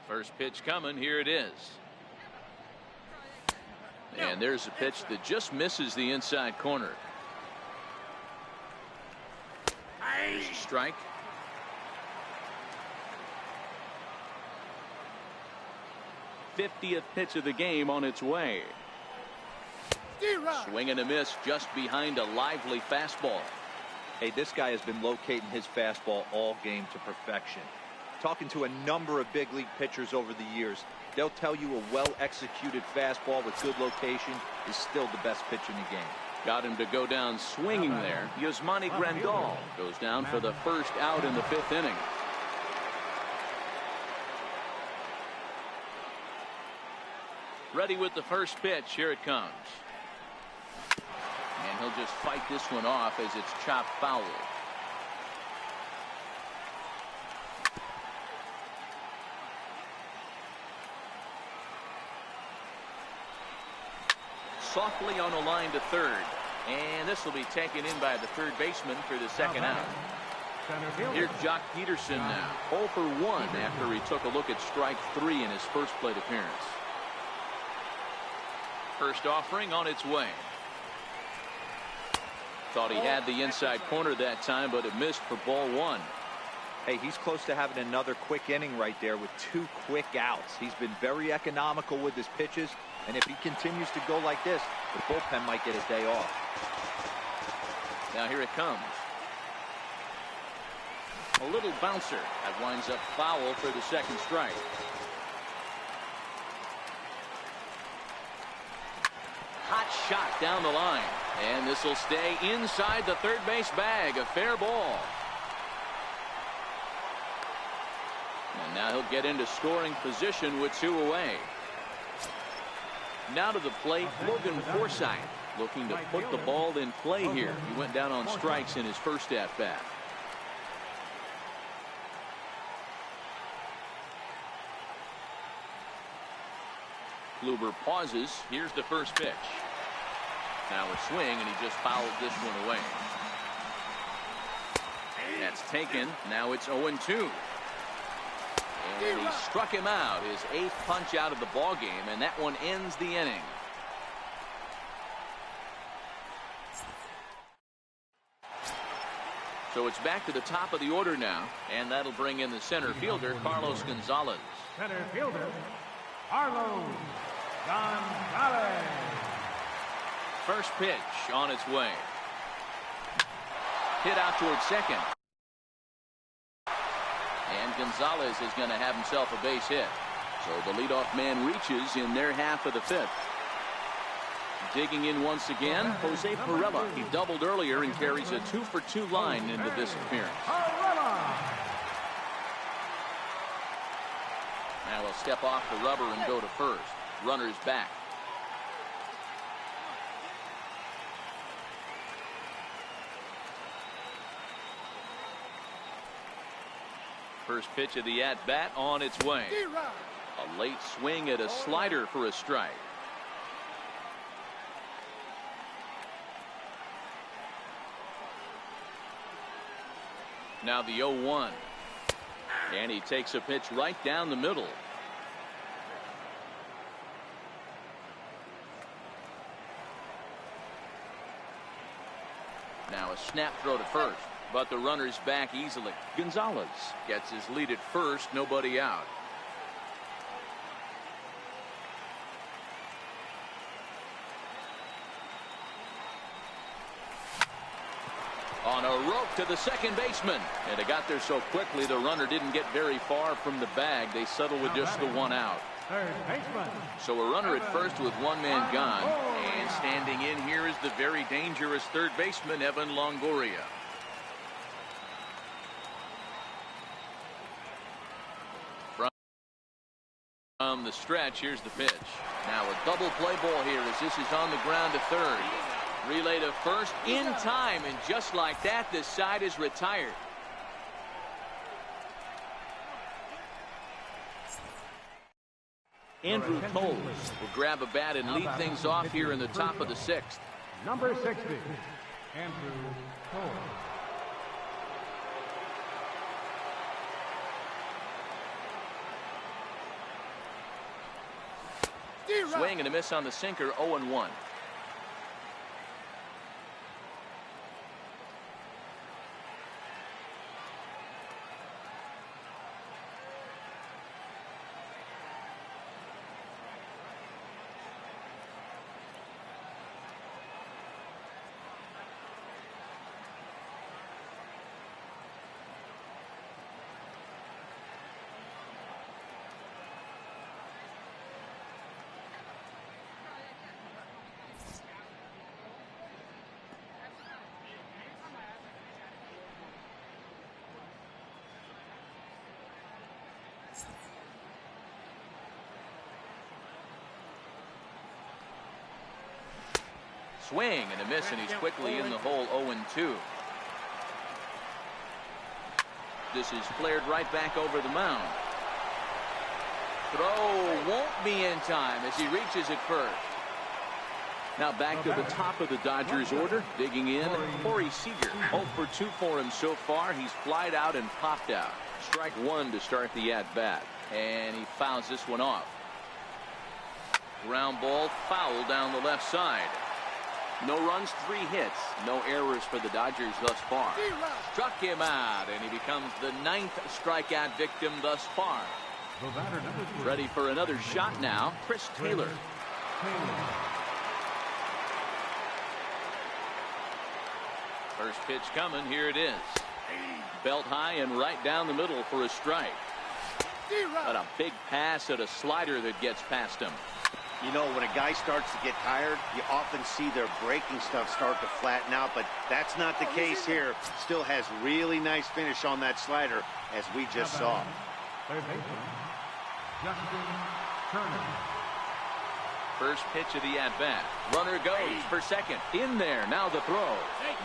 First pitch coming. Here it is. And there's a pitch that just misses the inside corner. There's a strike. '50th pitch of the game on its way. Swing and a miss just behind a lively fastball. Hey, this guy has been locating his fastball all game to perfection. Talking to a number of big league pitchers over the years, they'll tell you a well-executed fastball with good location is still the best pitch in the game. Got him to go down swinging there. Yasmani Grandal goes down for the first out in the 5th inning. Ready with the first pitch. Here it comes. And he'll just fight this one off as it's chopped foul. Softly on a line to third. And this will be taken in by the third baseman for the second out. Here's Jock Peterson now. 0 for 1 after he took a look at strike 3 in his first plate appearance. First offering on its way. Thought he had the inside corner that time, but it missed for ball 1. Hey, he's close to having another quick inning right there with 2 quick outs. He's been very economical with his pitches, and if he continues to go like this, the bullpen might get a day off. Now here it comes. A little bouncer that winds up foul for the second strike. Hot shot down the line, and this will stay inside the third base bag. A fair ball. And now he'll get into scoring position with 2 away. Now to the plate, Logan Forsythe, looking to put the ball in play here. He went down on strikes in his first at-bat. Kluber pauses. Here's the first pitch. Now a swing, and he just fouled this one away. That's taken. Now it's 0-2. And he struck him out, his 8th punch out of the ball game, and that one ends the inning. So it's back to the top of the order now, and that'll bring in the center fielder, Carlos Gonzalez. Center fielder, Carlos Gonzalez. First pitch on its way. Hit out towards second. And Gonzalez is going to have himself a base hit. So the leadoff man reaches in their half of the 5th. Digging in once again, Jose Pirela. He doubled earlier and carries a 2-for-2 line into this appearance. Now he'll step off the rubber and go to first. Runner's back. First pitch of the at-bat on its way. A late swing at a slider for a strike. Now the 0-1. And he takes a pitch right down the middle. Now a snap throw to first. But the runner's back easily. Gonzalez gets his lead at first, nobody out. On a rope to the second baseman. And it got there so quickly the runner didn't get very far from the bag. They settle with just the 1 out. Third baseman. So a runner at first with 1 man gone. And standing in here is the very dangerous third baseman, Evan Longoria. From the stretch, here's the pitch. Now a double play ball here as this is on the ground to third. Relay to first in time, and just like that, this side is retired. Andrew Toles will grab a bat and lead things off here in the top of the 6th. Number 60, Andrew Toles. Swing and a miss on the sinker, 0-1. swing and a miss, and he's quickly in the hole 0-2. This is flared right back over the mound. Throw won't be in time as he reaches it first. Now back to the top of the Dodgers order. Digging in, Corey Seager. 0 for 2 for him so far. He's flied out and popped out. Strike one to start the at-bat. And he fouls this one off. Ground ball foul down the left side. No runs, 3 hits. No errors for the Dodgers thus far. Struck him out, and he becomes the 9th strikeout victim thus far. Ready for another shot now, Chris Taylor. First pitch coming, here it is. Belt high and right down the middle for a strike. But a big pass at a slider that gets past him. You know, when a guy starts to get tired, you often see their breaking stuff start to flatten out, but that's not the case here. Still has really nice finish on that slider, as we just saw. First pitch of the at-bat. Runner goes for second. In there, now the throw.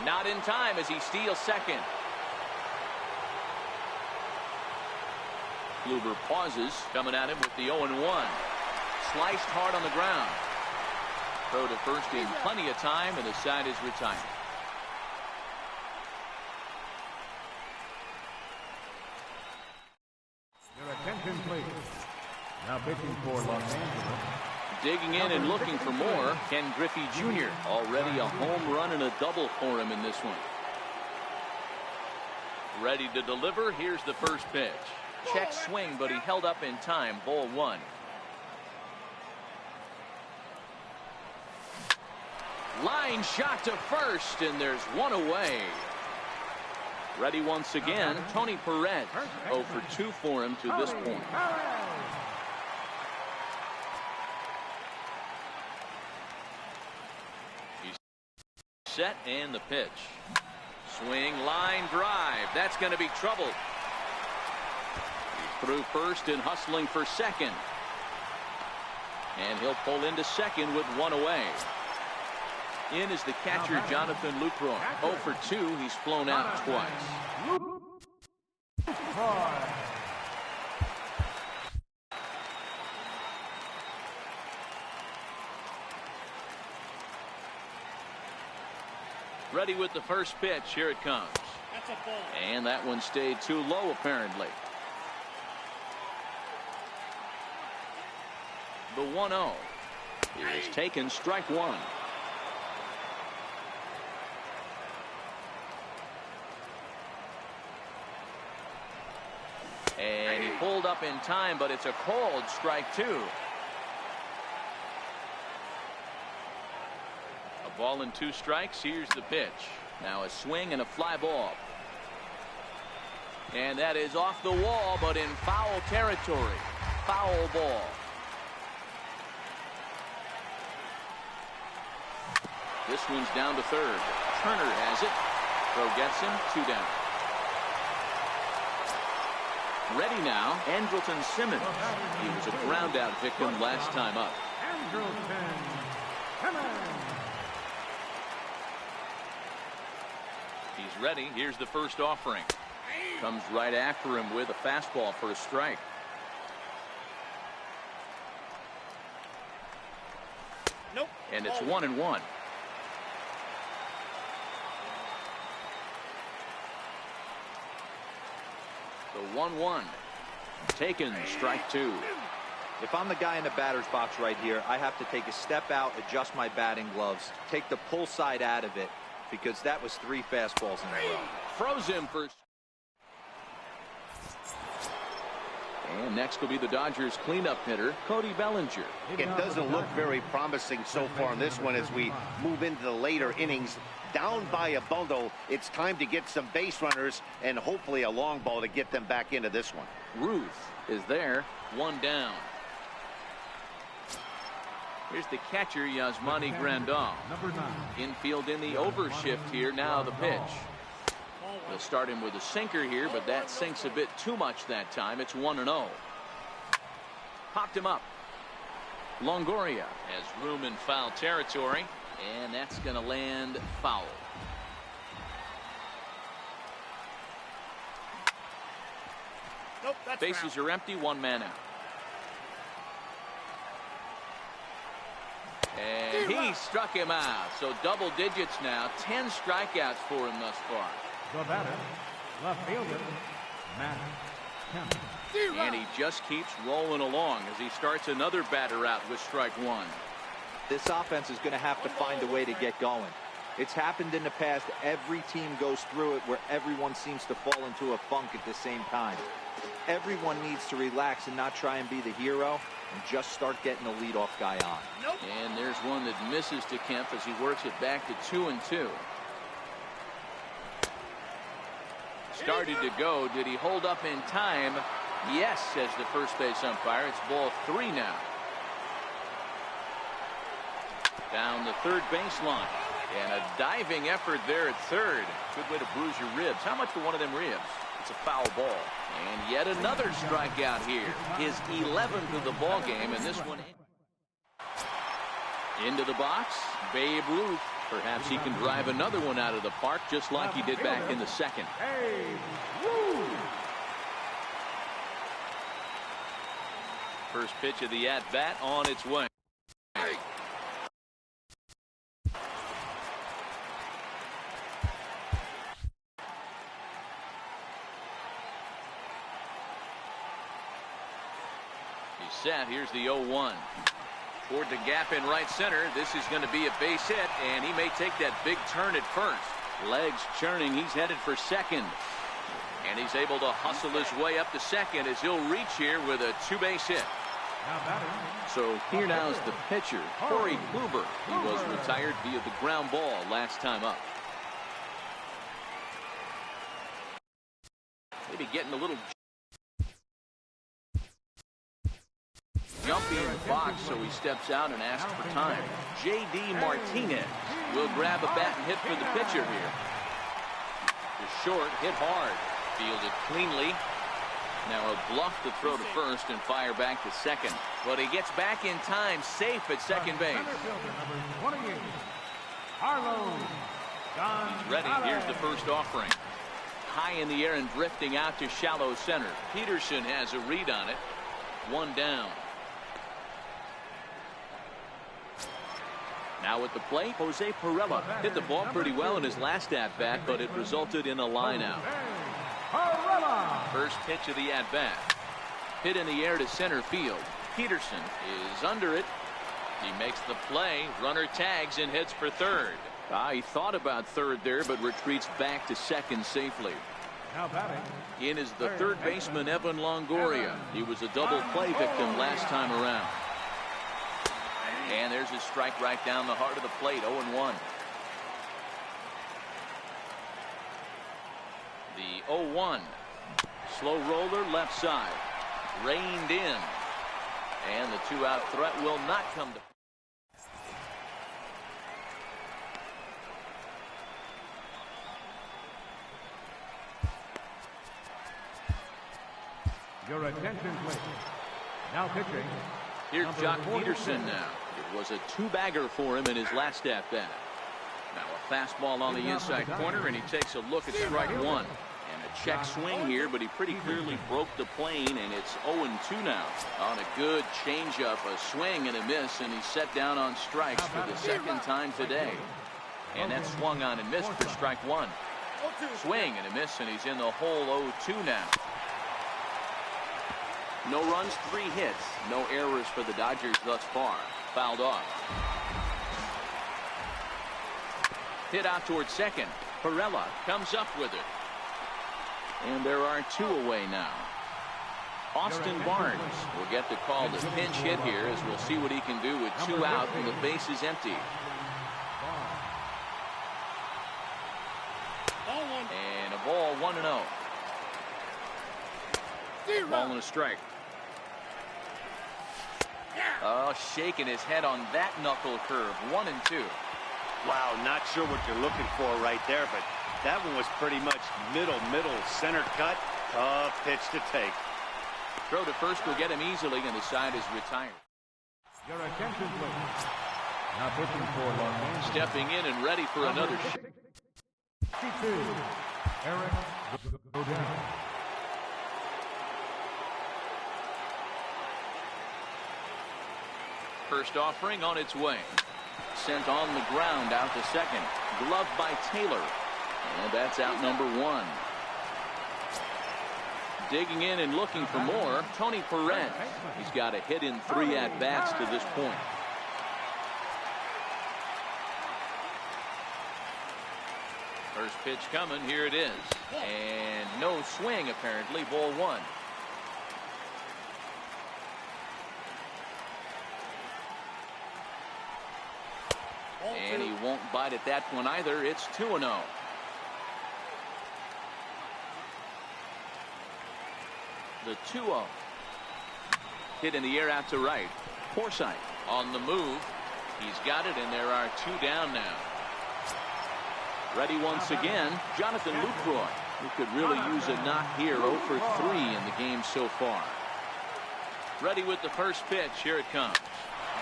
Not in time as he steals second. Kluber pauses, coming at him with the 0-1. Sliced hard on the ground. Throw to first in plenty of time, and the side is retired. Your attention, please. Now pitching for Los Angeles. Digging in and looking for more, Ken Griffey Jr. Already a home run and a double for him in this one. Ready to deliver. Here's the first pitch. Check swing, but he held up in time. Ball 1. Line shot to first, and there's one away. Ready once again, Tony Perez. 0 for 2 for him to this point. He's set, and the pitch. Swing, line drive. That's going to be trouble. He's through first and hustling for second. And he'll pull into second with one away. In is the catcher, Jonathan Lucroy. 0 for 2. He's flown out twice. Ready with the first pitch. Here it comes. And that one stayed too low, apparently. The 1-0 is taken, strike one. And he pulled up in time, but it's a called strike two. A ball and 2 strikes. Here's the pitch. Now a swing and a fly ball. And that is off the wall, but in foul territory. Foul ball. This one's down to third. Turner has it. Throw gets him. 2 down. Ready now, Andrelton Simmons. He was a ground out victim last time up. He's ready. Here's the first offering. Comes right after him with a fastball for a strike. Nope. And it's 1-1. The 1-1. Taken, strike 2. If I'm the guy in the batter's box right here, I have to take a step out, adjust my batting gloves, take the pull side out of it, because that was 3 fastballs in a row. Froze him first. And next will be the Dodgers cleanup hitter, Cody Bellinger. It doesn't look very promising so far in this one as we move into the later innings. Down by a bundle, it's time to get some base runners and hopefully a long ball to get them back into this one. Ruth is there, 1 down. Here's the catcher, Yasmani Grandal. Infield in the overshift here. Now the pitch. They'll start him with a sinker here, but that sinks a bit too much that time. It's 1-0. Popped him up. Longoria has room in foul territory. And that's going to land foul. Nope, that's Bases are empty, one man out. And he struck him out. So double digits now. 10 strikeouts for him thus far. The batter, left fielder, Matt Kemp. And he just keeps rolling along as he starts another batter out with strike one. This offense is going to have to find a way to get going. It's happened in the past. Every team goes through it where everyone seems to fall into a funk at the same time. Everyone needs to relax and not try and be the hero and just start getting the leadoff guy on. Nope. And there's one that misses to Kemp as he works it back to 2-2. Started to go. Did he hold up in time? Yes, says the first base umpire. It's ball 3 now. Down the third baseline. And a diving effort there at third. Good way to bruise your ribs. How much for one of them ribs? It's a foul ball. And yet another strikeout here. His 11th of the ball game, and this one into the box. Babe Ruth. Perhaps he can drive another one out of the park just like he did back in the second. First pitch of the at-bat on its way. He's set. Here's the 0-1. Toward the gap in right center. This is going to be a base hit, and he may take that big turn at first. Legs churning. He's headed for second. And he's able to hustle his way up to second as he'll reach here with a 2-base hit. So here now is the pitcher, Corey Kluber. He was retired via the ground ball last time up. Maybe getting a little jumpy in the box, so he steps out and asks for time. J.D. Martinez will grab a bat and hit for the pitcher here. The short, hit hard, fielded cleanly. Now a bluff to throw to first and fire back to second. But he gets back in time, safe at second base. He's ready. Here's the first offering. High in the air and drifting out to shallow center. Peterson has a read on it. One down. Now at the plate, Jose Pirela hit the ball pretty well in his last at-bat, but it resulted in a line-out. First pitch of the at-bat. Hit in the air to center field. Peterson is under it. He makes the play. Runner tags and heads for third. He thought about third there, but retreats back to second safely. In is the third baseman, Evan Longoria. He was a double play victim last time around. And there's his strike right down the heart of the plate, 0-1. The 0-1. Slow roller left side. Reined in. And the 2-out threat will not come to. Your attention, please. Now pitching. Here's Jock Peterson now. It was a two-bagger for him in his last at-bat. Now a fastball on the inside corner, and he takes a look at strike one. And a check swing here, but he pretty clearly broke the plane, and it's 0-2 now. On a good changeup, a swing and a miss, and he's set down on strikes for the second time today. And that swung on and missed for strike one. Swing and a miss, and he's in the hole 0-2 now. No runs, 3 hits. No errors for the Dodgers thus far. Fouled off. Hit out towards second. Pirela comes up with it. And there are 2 away now. Austin Barnes will get the call to pinch hit here as we'll see what he can do with 2 out and the base is empty. And a ball 1-0. Ball and a strike. Oh, shaking his head on that knuckle curve. 1-2. Wow, not sure what you're looking for right there, but that one was pretty much middle, center cut. Tough pitch to take. Throw to first will get him easily, and the side is retired. Your attention, please. Now pitching for Los Angeles. Stepping in and ready for another shot. 62, Eric Godin. First offering on its way. Sent on the ground out to second. Gloved by Taylor. And that's out number 1. Digging in and looking for more, Tony Perez. He's got a hit in 3 at-bats to this point. First pitch coming. Here it is. And no swing, apparently. Ball 1. And he won't bite at that one either. It's 2-0. The 2-0. Hit in the air out to right. Forsythe on the move. He's got it, and there are 2 down now. Ready once again, Jonathan Lucroy, who could really use a knock here. 0 for 3 in the game so far. Ready with the first pitch. Here it comes.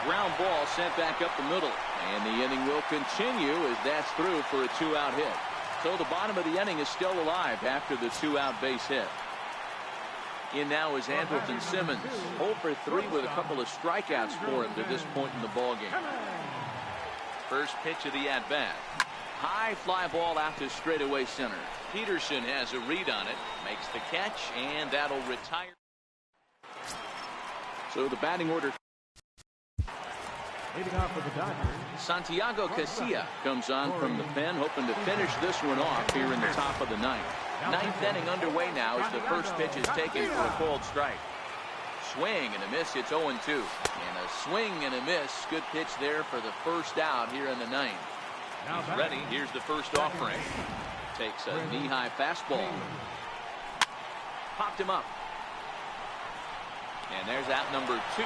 Ground ball sent back up the middle. And the inning will continue as that's through for a 2-out hit. So the bottom of the inning is still alive after the 2-out base hit. In now is Andrelton Simmons. 0 for 3 with a couple of strikeouts for him to this point in the ballgame. First pitch of the at-bat. High fly ball out to straightaway center. Peterson has a read on it. Makes the catch, and that'll retire. So the batting order. Leading off for the Dodgers. Santiago Casilla comes on from the pen, hoping to finish this one off here in the top of the ninth. Ninth inning underway now as the first pitch is taken for a called strike. Swing and a miss. It's 0-2. And a swing and a miss. Good pitch there for the first out here in the ninth. He's ready. Here's the first offering. Takes a knee-high fastball. Popped him up. And there's out number 2.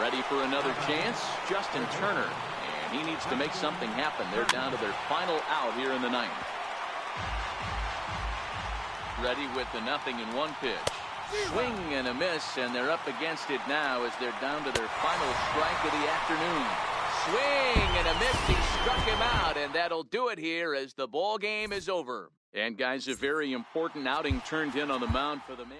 Ready for another chance, Justin Turner. And he needs to make something happen. They're down to their final out here in the ninth. Ready with the 0-1 pitch. Swing and a miss, and they're up against it now as they're down to their final strike of the afternoon. Swing and a miss. He struck him out, and that'll do it here as the ball game is over. And guys, a very important outing turned in on the mound for the man.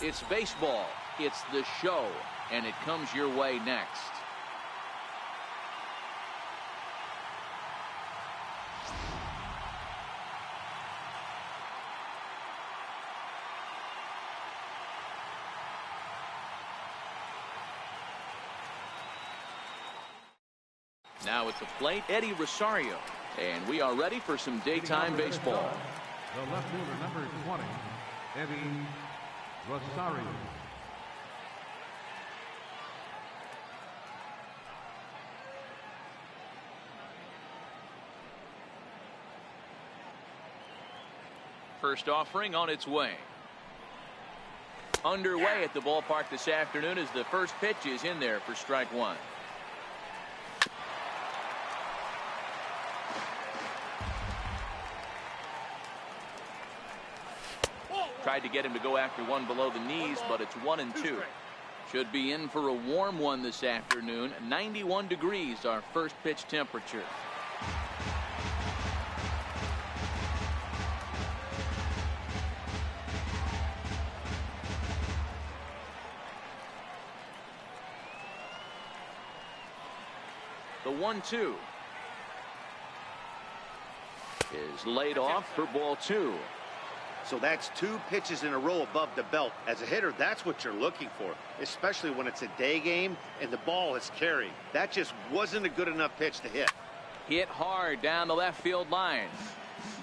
It's baseball. It's the show. And it comes your way next. Now at the plate, Eddie Rosario. And we are ready for some daytime baseball. The left fielder, number 20, Eddie Rosario. First offering on its way. Underway at the ballpark this afternoon as the first pitch is in there for strike one. Tried to get him to go after one below the knees, but it's 1-2. Should be in for a warm one this afternoon. 91 degrees, our first pitch temperature. The 1-2 is laid off for ball two. So that's 2 pitches in a row above the belt. As a hitter, that's what you're looking for, especially when it's a day game and the ball is carrying. That just wasn't a good enough pitch to hit. Hit hard down the left field line,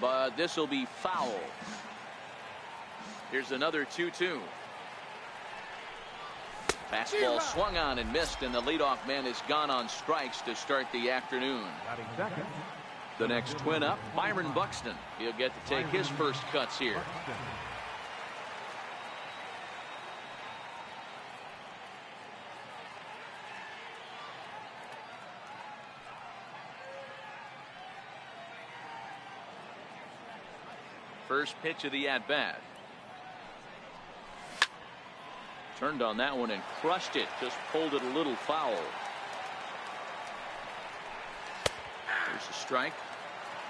but this will be foul. Here's another 2-2. Fastball swung on and missed, and the leadoff man is gone on strikes to start the afternoon. The next twin up, Byron Buxton. He'll get to take his first cuts here. First pitch of the at-bat. Turned on that one and crushed it. Just pulled it a little foul. There's a strike.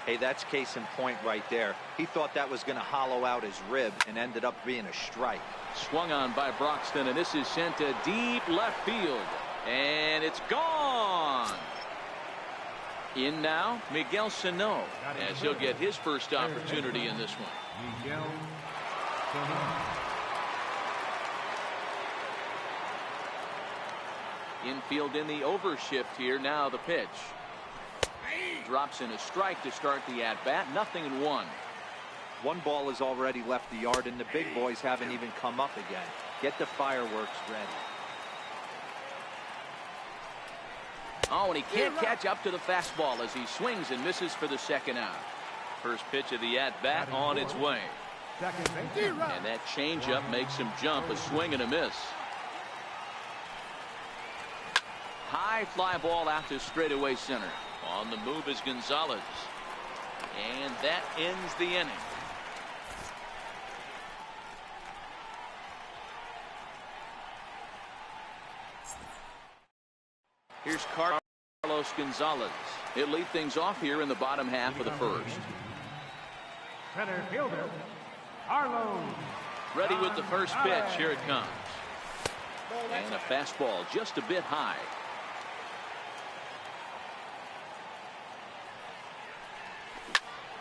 Hey, that's case in point right there. He thought that was going to hollow out his rib and ended up being a strike. Swung on by Broxton, and this is sent to deep left field. And it's gone. In now, Miguel Sano, as he'll get his first opportunity in this one. Miguel Sano. Infield in the overshift here. Now the pitch. Drops in a strike to start the at-bat. 0-1. One ball has already left the yard, and the big boys haven't even come up again. Get the fireworks ready. Oh, and he can't catch up to the fastball as he swings and misses for the second out. First pitch of the at-bat on its way. And that changeup makes him jump. A swing and a miss. High fly ball out to straightaway center. On the move is Gonzalez. And that ends the inning. Here's Carlos Gonzalez. He'll lead things off here in the bottom half of the first. Center fielder, Carlos. Ready with the first pitch. Here it comes. And a fastball just a bit high.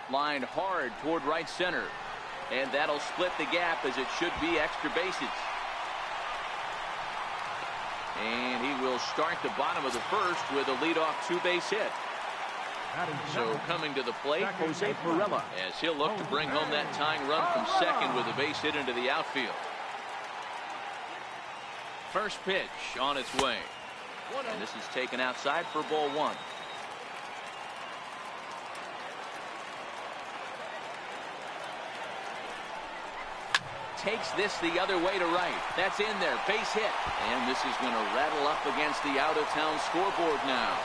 Lined hard toward right center. And that'll split the gap as it should be extra bases. And he will start the bottom of the first with a leadoff two-base hit. So coming to the plate, Jose Pirela, as he'll look to bring home that tying run from second with a base hit into the outfield. First pitch on its way. And this is taken outside for ball one. Takes this the other way to right. That's in there. Base hit. And this is going to rattle up against the out-of-town scoreboard now.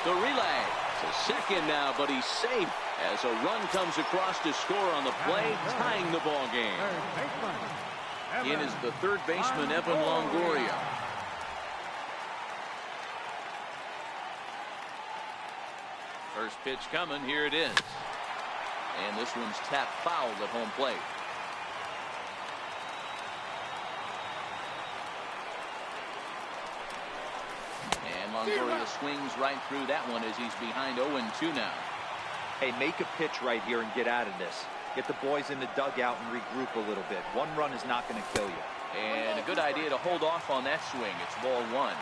The relay to second now, but he's safe as a run comes across to score on the play, tying the ball game. In is the third baseman, Evan Longoria. First pitch coming. Here it is. And this one's tapped foul at home plate. Longoria swings right through that one as he's behind 0-2 now. Hey, make a pitch right here and get out of this. Get the boys in the dugout and regroup a little bit. One run is not going to kill you. And a good idea to hold off on that swing. It's ball 1.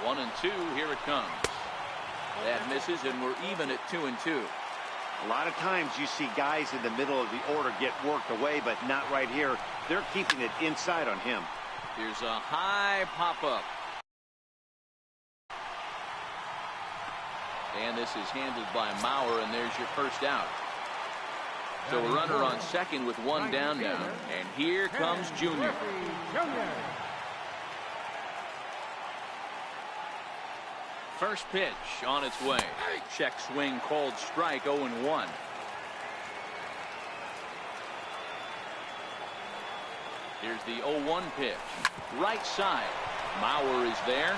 1-2. Here it comes. That misses, and we're even at 2-2. A lot of times you see guys in the middle of the order get worked away, but not right here. They're keeping it inside on him. Here's a high pop-up. And this is handled by Mauer, and there's your first out. So a runner on second with one down now. And here comes Junior. First pitch on its way. Check swing called strike, 0-1. Here's the 0-1 pitch. Right side. Mauer is there.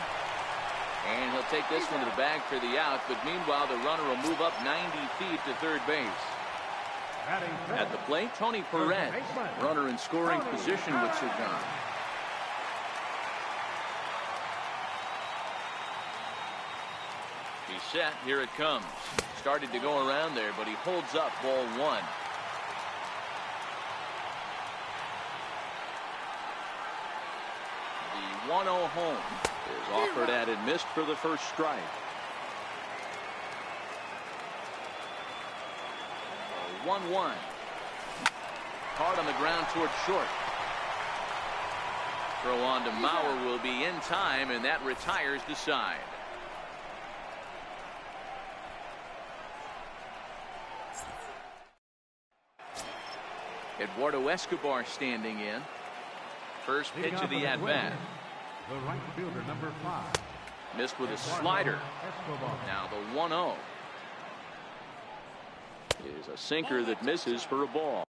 And he'll take this one to the bag for the out. But meanwhile, the runner will move up 90 feet to third base. At the plate, Tony Perez. Runner in scoring position with Sir John. He's set. Here it comes. Started to go around there, but he holds up ball 1. The 1-0 home is offered at and missed for the first strike. 1-1. Hard on the ground toward short. Throw on to Mauer will be in time, and that retires the side. Eduardo Escobar standing in. First pitch of the at-bat. The right fielder, number 5. Missed with a slider. Now the 1-0 is a sinker that misses for a ball.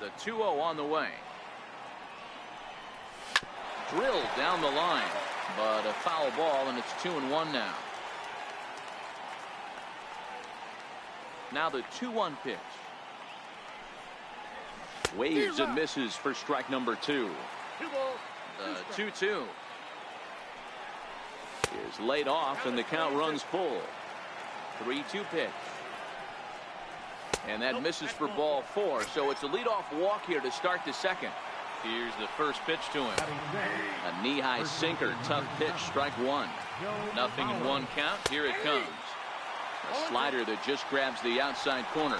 The 2-0 on the way. drilled down the line, but a foul ball, and it's 2-1 now. Now the 2-1 pitch. Waves and misses for strike number 2. The 2-2 is laid off, and the count runs full. 3-2 pitch. And that misses for ball 4, so it's a leadoff walk here to start the second. Here's the first pitch to him. A knee-high sinker, tough pitch, strike 1. 0-1 count. Here it comes. A slider that just grabs the outside corner.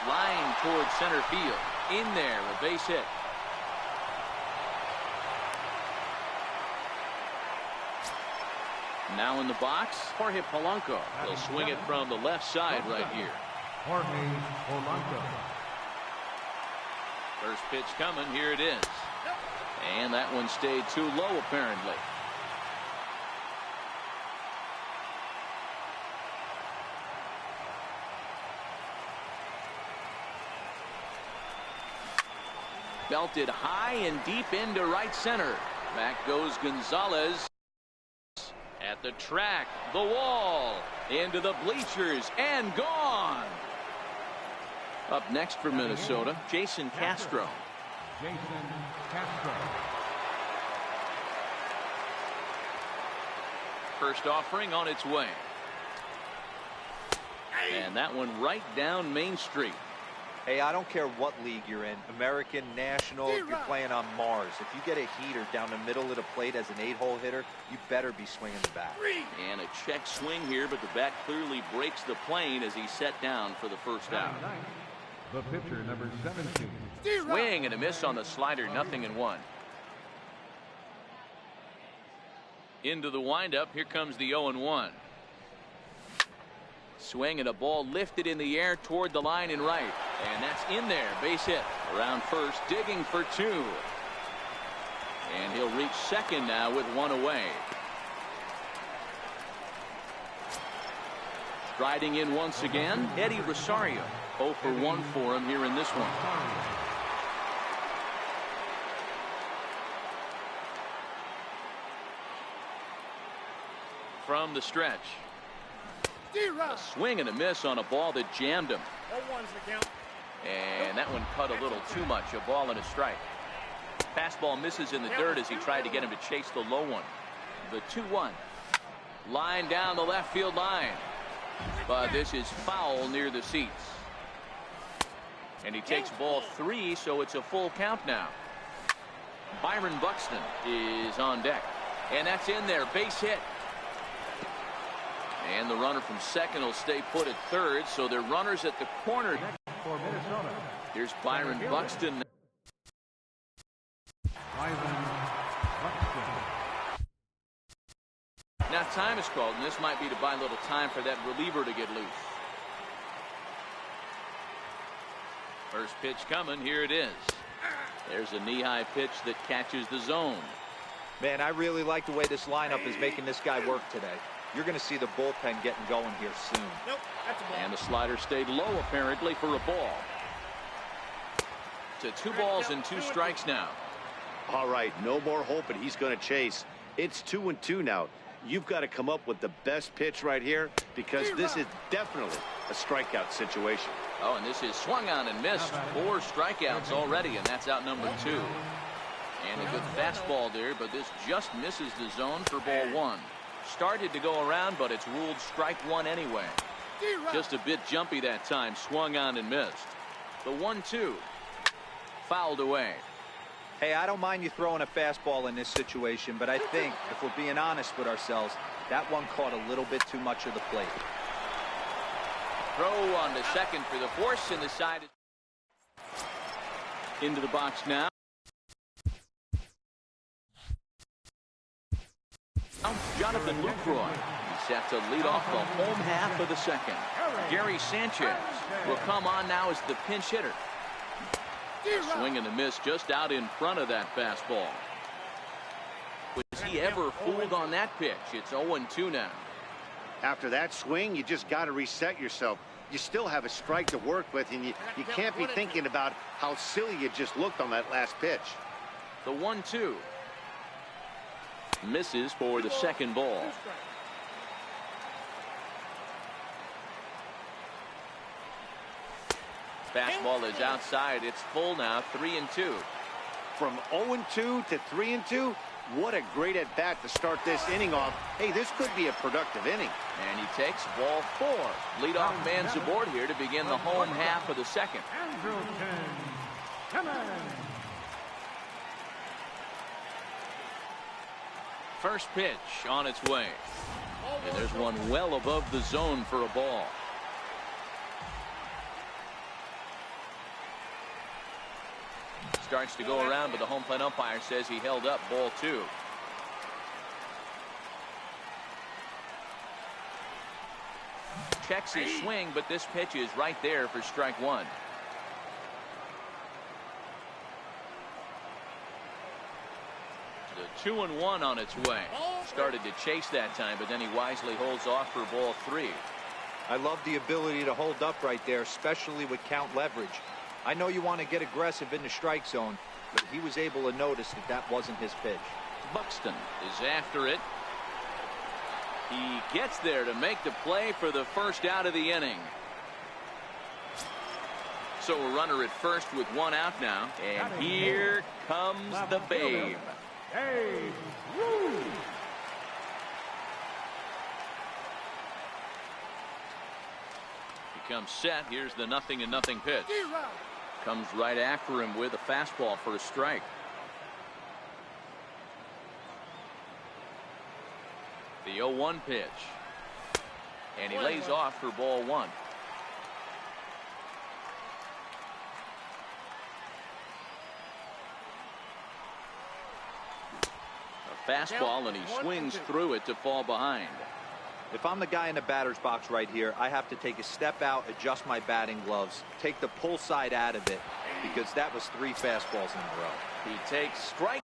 Line towards center field. In there, a base hit. Now in the box, Jorge Polanco. He'll swing it from the left side right here. Jorge Polanco. First pitch coming. Here it is. And that one stayed too low, apparently. Belted high and deep into right center. Back goes Gonzalez. At the track, the wall, into the bleachers, and gone. Up next for Minnesota, Jason Castro. Jason Castro. First offering on its way. And that one right down Main Street. Hey, I don't care what league you're in, American, National, if you're playing on Mars. If you get a heater down the middle of the plate as an 8-hole hitter, you better be swinging the bat. And a check swing here, but the bat clearly breaks the plane as he's set down for the first out. The pitcher, number 17. Swing and a miss on the slider, 0-1. Into the windup, here comes the 0-1. Swing and a ball lifted in the air toward the line and right. And that's in there. Base hit. Around first, digging for 2. And he'll reach second now with 1 away. Striding in once again, Eddie Rosario. 0 for 1 for him here in this one. From the stretch. A swing and a miss on a ball that jammed him. And that one cut a little too much. A ball and a strike. Fastball misses in the dirt as he tried to get him to chase the low one. The 2-1. Line down the left field line. But this is foul near the seats. And he takes ball 3, so it's a full count now. Byron Buxton is on deck. And that's in there. Base hit. And the runner from second will stay put at third, so they're runners at the corner. For Minnesota. Here's Byron Buxton. Byron Buxton. Now time is called, and this might be to buy a little time for that reliever to get loose. First pitch coming. Here it is. There's a knee-high pitch that catches the zone. Man, I really like the way this lineup is making this guy work today. You're going to see the bullpen getting going here soon. And the slider stayed low, apparently, for a ball. To 2 balls and 2 strikes now. All right, no more hoping he's going to chase. It's 2-2 now. You've got to come up with the best pitch right here, because this is definitely a strikeout situation. Oh, and this is swung on and missed. 4 strikeouts already, and that's out number 2. And a good fastball there, but this just misses the zone for ball 1. Started to go around, but it's ruled strike 1 anyway. Just a bit jumpy that time. Swung on and missed. The 1-2. Fouled away. Hey, I don't mind you throwing a fastball in this situation, but I think, if we're being honest with ourselves, that one caught a little bit too much of the plate. Throw on to second for the force, and the side is into the box now. Jonathan Lucroy. He's set to lead off the home half of the second. Gary Sanchez will come on now as the pinch hitter. Swing and a miss just out in front of that fastball. Was he ever fooled on that pitch? It's 0-2 now. After that swing, you just got to reset yourself. You still have a strike to work with, and you can't be thinking about how silly you just looked on that last pitch. The 1-2. Misses for the second ball. Fastball is outside. It's full now. 3-2. From 0-2 to 3-2, what a great at bat to start this inning off. Hey, this could be a productive inning. And he takes ball 4. Leadoff man's aboard here to begin the home half of the second. First pitch on its way. And there's one well above the zone for a ball. Starts to go around, but the home plate umpire says he held up ball 2. Checks his swing, but this pitch is right there for strike 1. The 2-1 on its way. Started to chase that time, but then he wisely holds off for ball 3. I love the ability to hold up right there, especially with count leverage. I know you want to get aggressive in the strike zone, but he was able to notice that that wasn't his pitch. Buxton is after it. He gets there to make the play for the first out of the inning. So a runner at first with 1 out now. And here comes the Babe. Hey, woo! He comes set. Here's the 0-0 pitch. Comes right after him with a fastball for a strike. The 0-1 pitch. And he lays off for ball 1. A fastball, and he swings through it to fall behind. If I'm the guy in the batter's box right here, I have to take a step out, adjust my batting gloves, take the pull side out of it, because that was 3 fastballs in a row. He takes strike.